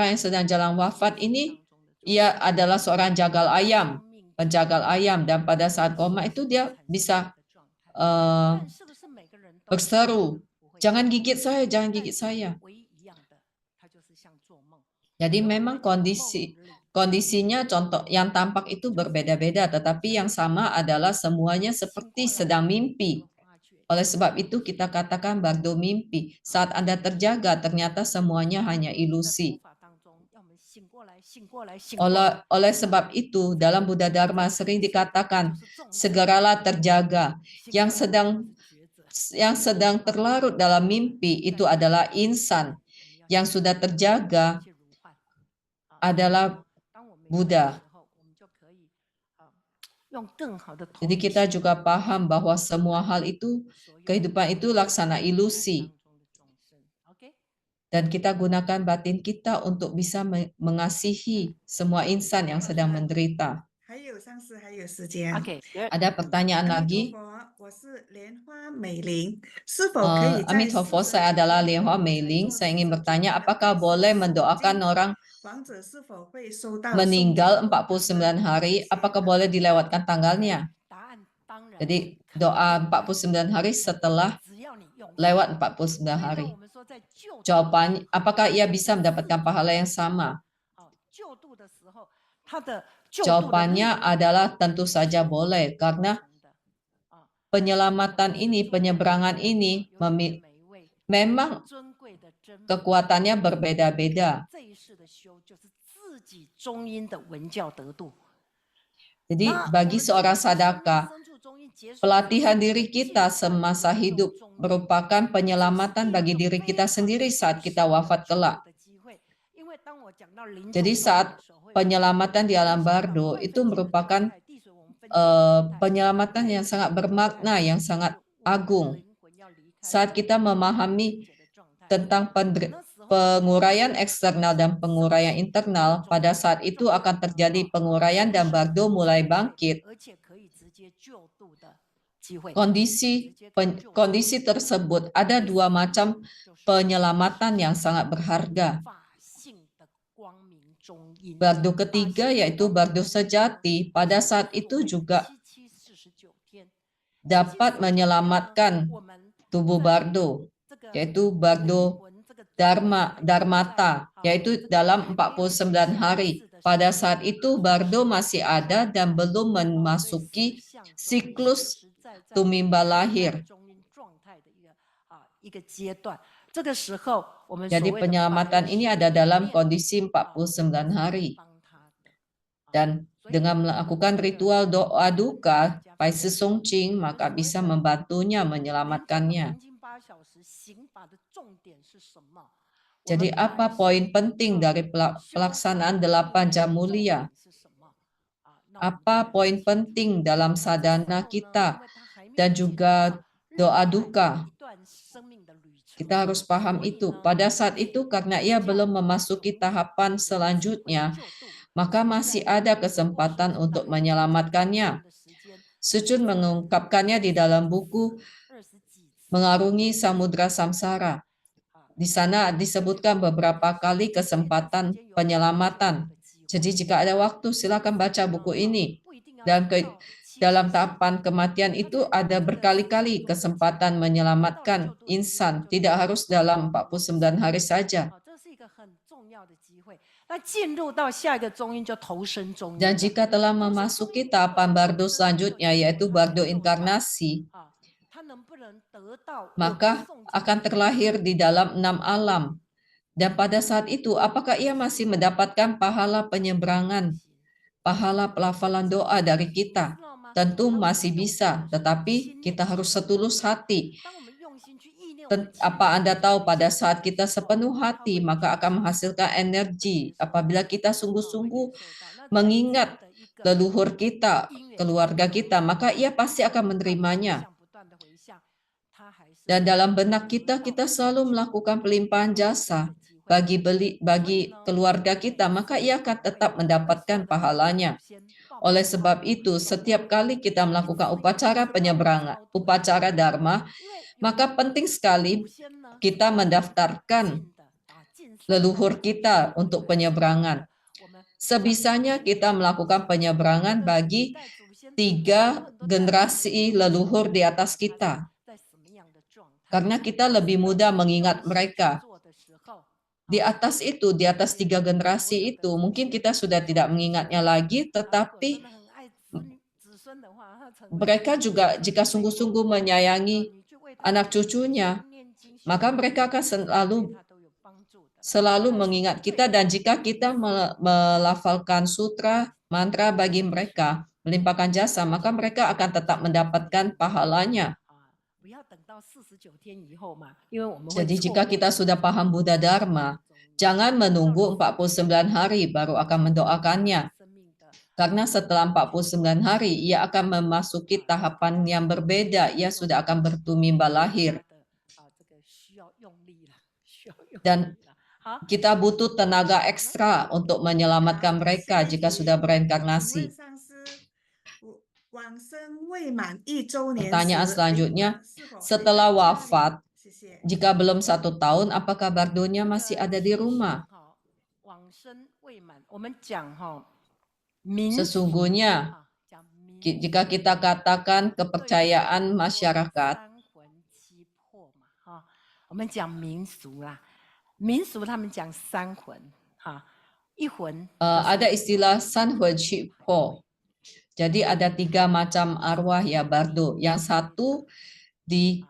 yang sedang jalan wafat ini, ia adalah seorang jagal ayam, penjagal ayam, dan pada saat koma itu dia bisa berseru, jangan gigit saya, jangan gigit saya. Jadi memang kondisinya contoh yang tampak itu berbeda-beda, tetapi yang sama adalah semuanya seperti sedang mimpi. Oleh sebab itu kita katakan bardo mimpi. Saat Anda terjaga, ternyata semuanya hanya ilusi. Oleh sebab itu, dalam Buddha Dharma sering dikatakan, segeralah terjaga. Yang sedang terlarut dalam mimpi itu adalah insan. Yang sudah terjaga adalah Buddha. Jadi kita juga paham bahwa semua hal itu, kehidupan itu laksana ilusi. Dan kita gunakan batin kita untuk bisa mengasihi semua insan yang sedang menderita. Ada pertanyaan lagi? Amitofo, saya adalah Lianhua Meiling. Saya ingin bertanya, apakah boleh mendoakan orang meninggal 49 hari? Apakah boleh dilewatkan tanggalnya? Jadi doa 49 hari setelah lewat 49 hari. Jawabannya, apakah ia bisa mendapatkan pahala yang sama? Jawabannya adalah tentu saja boleh, karena penyelamatan ini, penyeberangan ini memang kekuatannya berbeda-beda. Jadi bagi seorang sadaka, pelatihan diri kita semasa hidup merupakan penyelamatan bagi diri kita sendiri saat kita wafat kelak. Jadi saat penyelamatan di alam bardo itu merupakan penyelamatan yang sangat bermakna, yang sangat agung. Saat kita memahami tentang penguraian eksternal dan penguraian internal, pada saat itu akan terjadi penguraian dan bardo mulai bangkit. Kondisi tersebut ada dua macam penyelamatan yang sangat berharga. Bardo ketiga yaitu bardo sejati, pada saat itu juga dapat menyelamatkan tubuh bardo, yaitu bardo dharmata, yaitu dalam 49 hari. Pada saat itu bardo masih ada dan belum memasuki siklus tumimba lahir. Jadi penyelamatan ini ada dalam kondisi 49 hari. Dan dengan melakukan ritual doa duka, Pai Si Song Ching, maka bisa membantunya menyelamatkannya. Jadi apa poin penting dari pelaksanaan 8 jam mulia? Apa poin penting dalam sadhana kita dan juga doa duka? Kita harus paham itu. Pada saat itu karena ia belum memasuki tahapan selanjutnya, maka masih ada kesempatan untuk menyelamatkannya. Suchun mengungkapkannya di dalam buku Mengarungi Samudra Samsara. Di sana disebutkan beberapa kali kesempatan penyelamatan. Jadi jika ada waktu silakan baca buku ini. Dan dalam tahapan kematian itu ada berkali-kali kesempatan menyelamatkan insan, tidak harus dalam 49 hari saja. Dan jika telah memasuki tahapan bardo selanjutnya, yaitu bardo inkarnasi, maka akan terlahir di dalam 6 alam. Dan pada saat itu, apakah ia masih mendapatkan pahala penyeberangan, pahala pelafalan doa dari kita? Tentu masih bisa, tetapi kita harus setulus hati. Apa Anda tahu pada saat kita sepenuh hati maka akan menghasilkan energi. Apabila kita sungguh-sungguh mengingat leluhur kita, keluarga kita, maka ia pasti akan menerimanya. Dan dalam benak kita selalu melakukan pelimpahan jasa bagi keluarga kita, maka ia akan tetap mendapatkan pahalanya. Oleh sebab itu, setiap kali kita melakukan upacara penyeberangan, upacara dharma, maka penting sekali kita mendaftarkan leluhur kita untuk penyeberangan. Sebisanya kita melakukan penyeberangan bagi 3 generasi leluhur di atas kita. Karena kita lebih mudah mengingat mereka. Di atas itu, di atas 3 generasi itu, mungkin kita sudah tidak mengingatnya lagi, tetapi mereka juga jika sungguh-sungguh menyayangi anak cucunya, maka mereka akan selalu mengingat kita, dan jika kita melafalkan sutra, mantra bagi mereka, melimpahkan jasa, maka mereka akan tetap mendapatkan pahalanya. Jadi jika kita sudah paham Buddha Dharma, jangan menunggu 49 hari baru akan mendoakannya. Karena setelah 49 hari, ia akan memasuki tahapan yang berbeda. Ia sudah akan bertumimba lahir. Dan kita butuh tenaga ekstra untuk menyelamatkan mereka jika sudah bereinkarnasi. Pertanyaan selanjutnya, setelah wafat, jika belum 1 tahun, apakah bardonya masih ada di rumah? Sesungguhnya, jika kita katakan kepercayaan masyarakat, ada istilah sanhun shipo. Jadi ada 3 macam arwah ya bardo. Yang satu di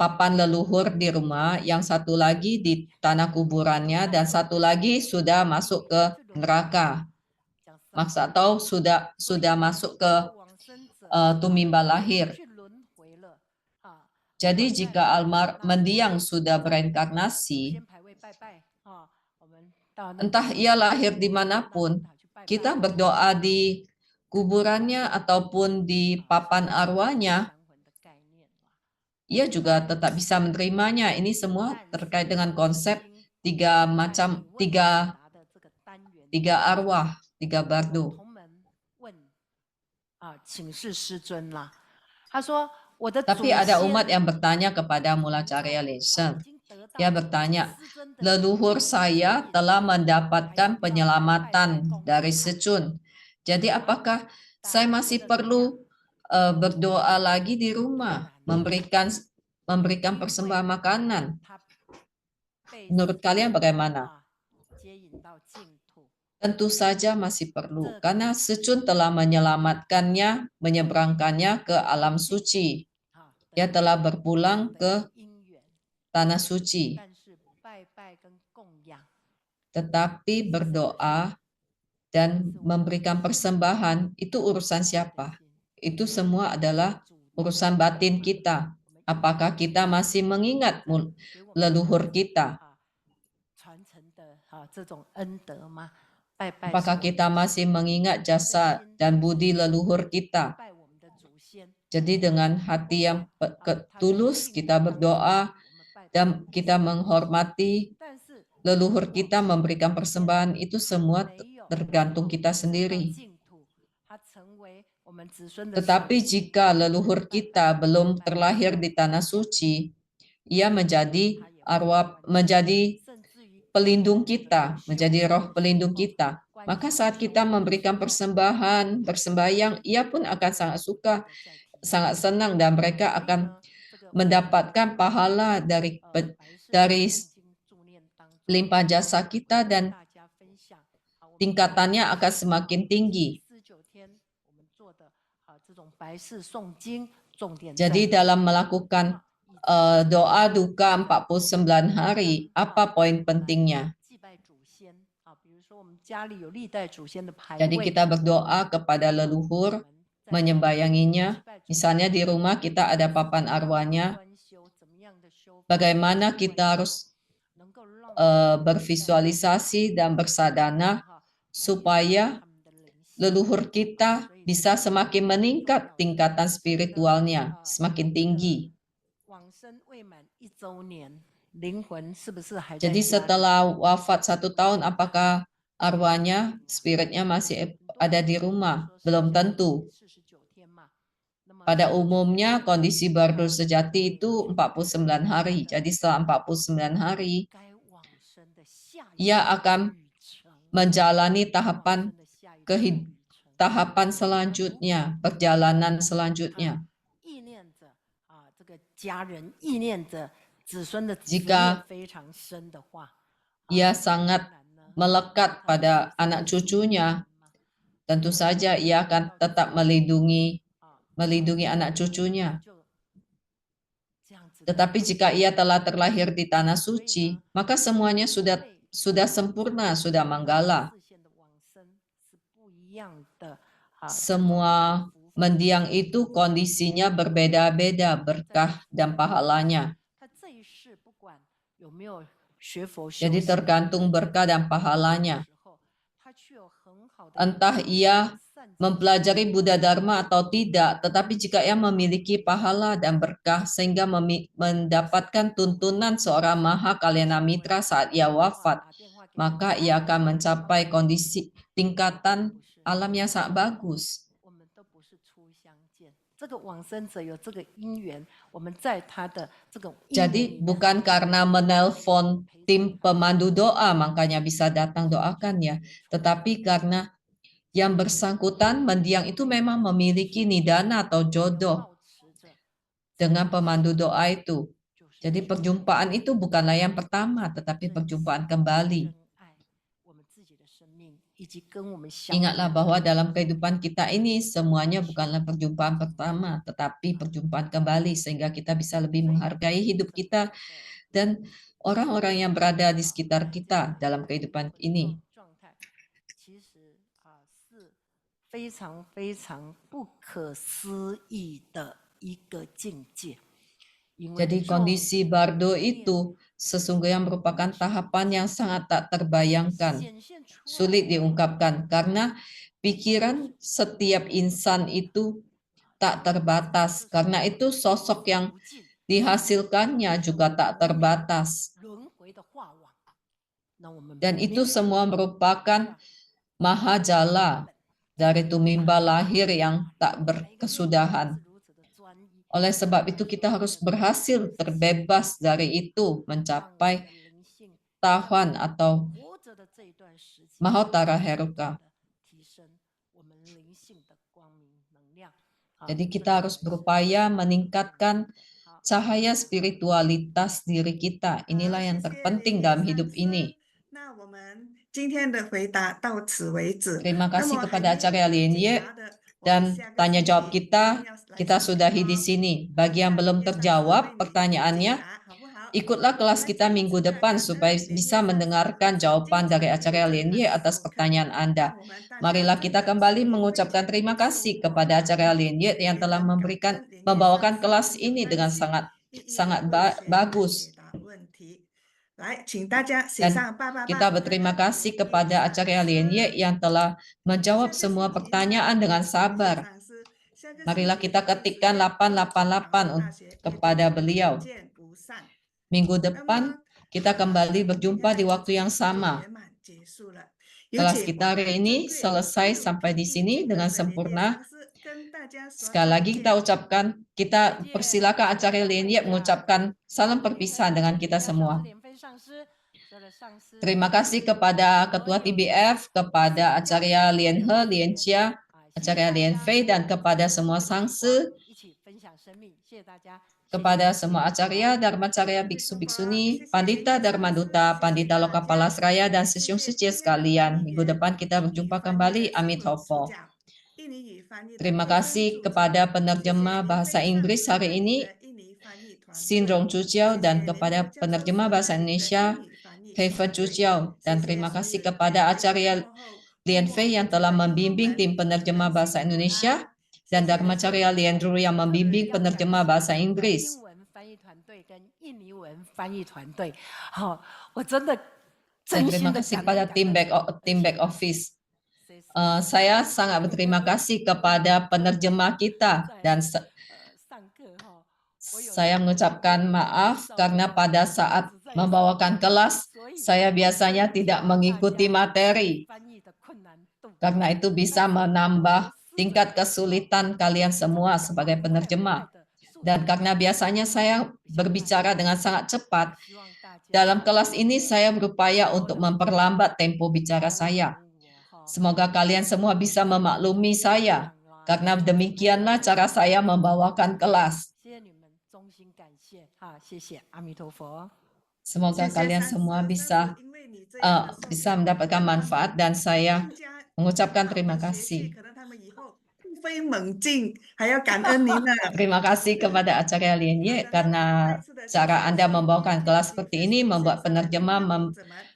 papan leluhur di rumah, yang satu lagi di tanah kuburannya, dan satu lagi sudah masuk ke neraka. Maksud atau sudah masuk ke tumimba lahir. Jadi jika mendiang sudah bereinkarnasi, entah ia lahir dimanapun, kita berdoa di kuburannya ataupun di papan arwahnya, ia juga tetap bisa menerimanya. Ini semua terkait dengan konsep 3 arwah, 3 bardo. Tapi ada umat yang bertanya kepada Mulacarya Lesen. Dia bertanya, leluhur saya telah mendapatkan penyelamatan dari secun. Jadi apakah saya masih perlu berdoa lagi di rumah, memberikan persembahan makanan? Menurut kalian bagaimana? Tentu saja masih perlu, karena secun telah menyelamatkannya, menyeberangkannya ke alam suci. Dia telah berpulang ke tanah suci. Tetapi berdoa dan memberikan persembahan itu urusan siapa? Itu semua adalah urusan batin kita. Apakah kita masih mengingat leluhur kita? Apakah kita masih mengingat jasa dan budi leluhur kita? Jadi dengan hati yang tulus kita berdoa dan kita menghormati leluhur kita, memberikan persembahan, itu semua tergantung kita sendiri. Tetapi jika leluhur kita belum terlahir di tanah suci, ia menjadi arwah, menjadi pelindung kita, menjadi roh pelindung kita. Maka saat kita memberikan persembahan, bersembahyang, ia pun akan sangat suka, sangat senang, dan mereka akan mendapatkan pahala dari limpah jasa kita, dan tingkatannya akan semakin tinggi. Jadi dalam melakukan doa duka 49 hari, apa poin pentingnya? Jadi kita berdoa kepada leluhur, menyembayanginya. Misalnya di rumah kita ada papan arwahnya, bagaimana kita harus bervisualisasi dan bersadana supaya leluhur kita bisa semakin meningkat tingkatan spiritualnya, semakin tinggi. Jadi setelah wafat 1 tahun, apakah arwahnya, spiritnya masih ada di rumah? Belum tentu. Pada umumnya kondisi bardo sejati itu 49 hari. Jadi setelah 49 hari, ia akan menjalani tahapan selanjutnya, perjalanan selanjutnya. Jika ia sangat melekat pada anak cucunya, tentu saja ia akan tetap melindungi anak cucunya. Tetapi jika ia telah terlahir di tanah suci, maka semuanya sudah sempurna, sudah manggala. Semua mendiang itu kondisinya berbeda-beda, berkah dan pahalanya. Jadi tergantung berkah dan pahalanya. Entah ia mempelajari Buddha Dharma atau tidak, tetapi jika ia memiliki pahala dan berkah sehingga mendapatkan tuntunan seorang Maha Kalyana Mitra saat ia wafat, maka ia akan mencapai kondisi tingkatan alam yang sangat bagus. Jadi bukan karena menelpon tim pemandu doa makanya bisa datang doakan ya, tetapi karena yang bersangkutan mendiang itu memang memiliki nidana atau jodoh dengan pemandu doa itu. Jadi perjumpaan itu bukanlah yang pertama, tetapi perjumpaan kembali. Ingatlah bahwa dalam kehidupan kita ini semuanya bukanlah perjumpaan pertama, tetapi perjumpaan kembali sehingga kita bisa lebih menghargai hidup kita dan orang-orang yang berada di sekitar kita dalam kehidupan ini. Jadi kondisi bardo itu sesungguhnya merupakan tahapan yang sangat tak terbayangkan, sulit diungkapkan karena pikiran setiap insan itu tak terbatas. Karena itu sosok yang dihasilkannya juga tak terbatas. Dan itu semua merupakan mahajala dari tumimba lahir yang tak berkesudahan. Oleh sebab itu kita harus berhasil terbebas dari itu, mencapai tahan atau Mahottara Heruka. Jadi kita harus berupaya meningkatkan cahaya spiritualitas diri kita. Inilah yang terpenting dalam hidup ini. Terima kasih kepada Acarya Lien Ye dan tanya jawab kita sudahi di sini. Bagi yang belum terjawab pertanyaannya, ikutlah kelas kita minggu depan supaya bisa mendengarkan jawaban dari Acarya Lien Ye atas pertanyaan Anda. Marilah kita kembali mengucapkan terima kasih kepada Acarya Lien Ye yang telah membawakan kelas ini dengan sangat bagus. Dan kita berterima kasih kepada Acarya Lien Ye yang telah menjawab semua pertanyaan dengan sabar. Marilah kita ketikkan 888 kepada beliau. Minggu depan kita kembali berjumpa di waktu yang sama. Kelas kita hari ini selesai sampai di sini dengan sempurna. Sekali lagi kita persilakan Acarya Lien Ye mengucapkan salam perpisahan dengan kita semua. Terima kasih kepada Ketua TBF, kepada Acarya Lien He, Lien Chia, Acarya Lien Fei, dan kepada semua sangse, kepada semua acarya, dharmacarya, biksu-biksuni, pandita, dharmaduta, pandita Lokapalasraya, dan sisyung suci sekalian. Minggu depan kita berjumpa kembali. Amitabha. Terima kasih kepada penerjemah bahasa Inggris hari ini, Sindrong Cuciao, dan kepada penerjemah bahasa Indonesia, Heifer Cuciao. Dan terima kasih kepada Acarya Lien Fei yang telah membimbing tim penerjemah bahasa Indonesia, dan Dharmacarya Lien Ru yang membimbing penerjemah bahasa Inggris. 队跟印尼文翻译团队，好，我真的 Dan 真心 terima 的 kasih 感 kepada 恩 tim back office. Saya sangat berterima kasih kepada penerjemah kita dan 上课哈，saya mengucapkan maaf karena pada saat membawakan kelas saya biasanya tidak mengikuti materi. 翻译的困难度， Karena itu bisa menambah tingkat kesulitan kalian semua sebagai penerjemah. Dan karena biasanya saya berbicara dengan sangat cepat, 希望大家 dalam kelas ini saya berupaya untuk memperlambat tempo bicara saya. Semoga kalian semua bisa memaklumi saya, karena demikianlah cara saya membawakan kelas. 谢谢你们，衷心感谢哈，谢谢阿弥陀佛。 Semoga kalian semua bisa mendapatkan manfaat dan saya mengucapkan terima kasih. 可能他们以后突飞猛进，还要感恩您呢。 Terima kasih kepada acara Lienye karena cara Anda membawakan kelas seperti ini membuat penerjemah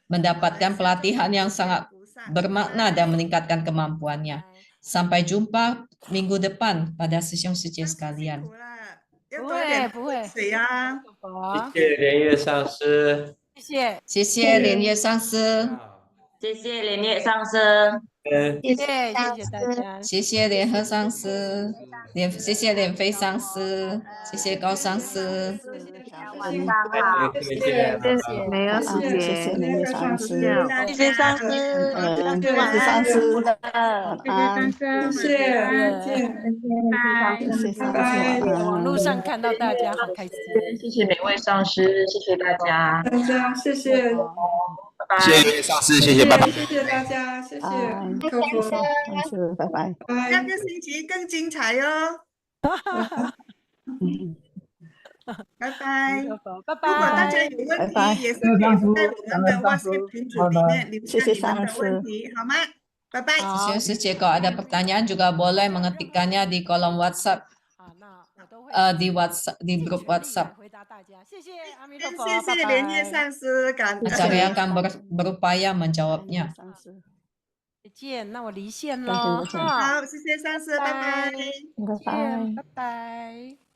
mendapatkan pelatihan yang sangat bermakna dan meningkatkan kemampuannya. Sampai jumpa minggu depan pada sesi sekalian. 要多一点不会水呀。佛，谢谢莲月上师，谢谢，谢谢莲叶上师，谢谢莲叶上师。谢谢大家，谢谢莲和上师，谢谢莲飞上师，谢谢高上师。晚上好，谢谢，拜拜。没有时间，谢谢您的上司，谢谢上师，谢谢上司，晚安，谢谢，谢谢上司，晚安。网络上看到大家好开心，谢谢每位上师，谢谢大家，大家谢谢，拜拜。谢谢上司，谢谢，拜拜。谢谢大家，谢谢，拜客服，上司，拜拜。下拜。个星期更精彩哟，拜拜。拜如果大家拜。有问拜拜题，也是可以在我们的 WhatsApp 群组里面留谢谢下你们的上司问题，好吗？拜拜。好 Sesi kalau ada pertanyaan juga boleh mengetikkannya di kolom WhatsApp 好，那我都会 di grup 尽全力 WhatsApp. 来回答大家，谢谢阿弥陀佛，谢谢莲叶上师，感恩。 Acara akan berupaya menjawabnya. 上司，再见，那我离线再见喽，再见哈，好，谢谢上师，拜拜。拜拜见，拜拜。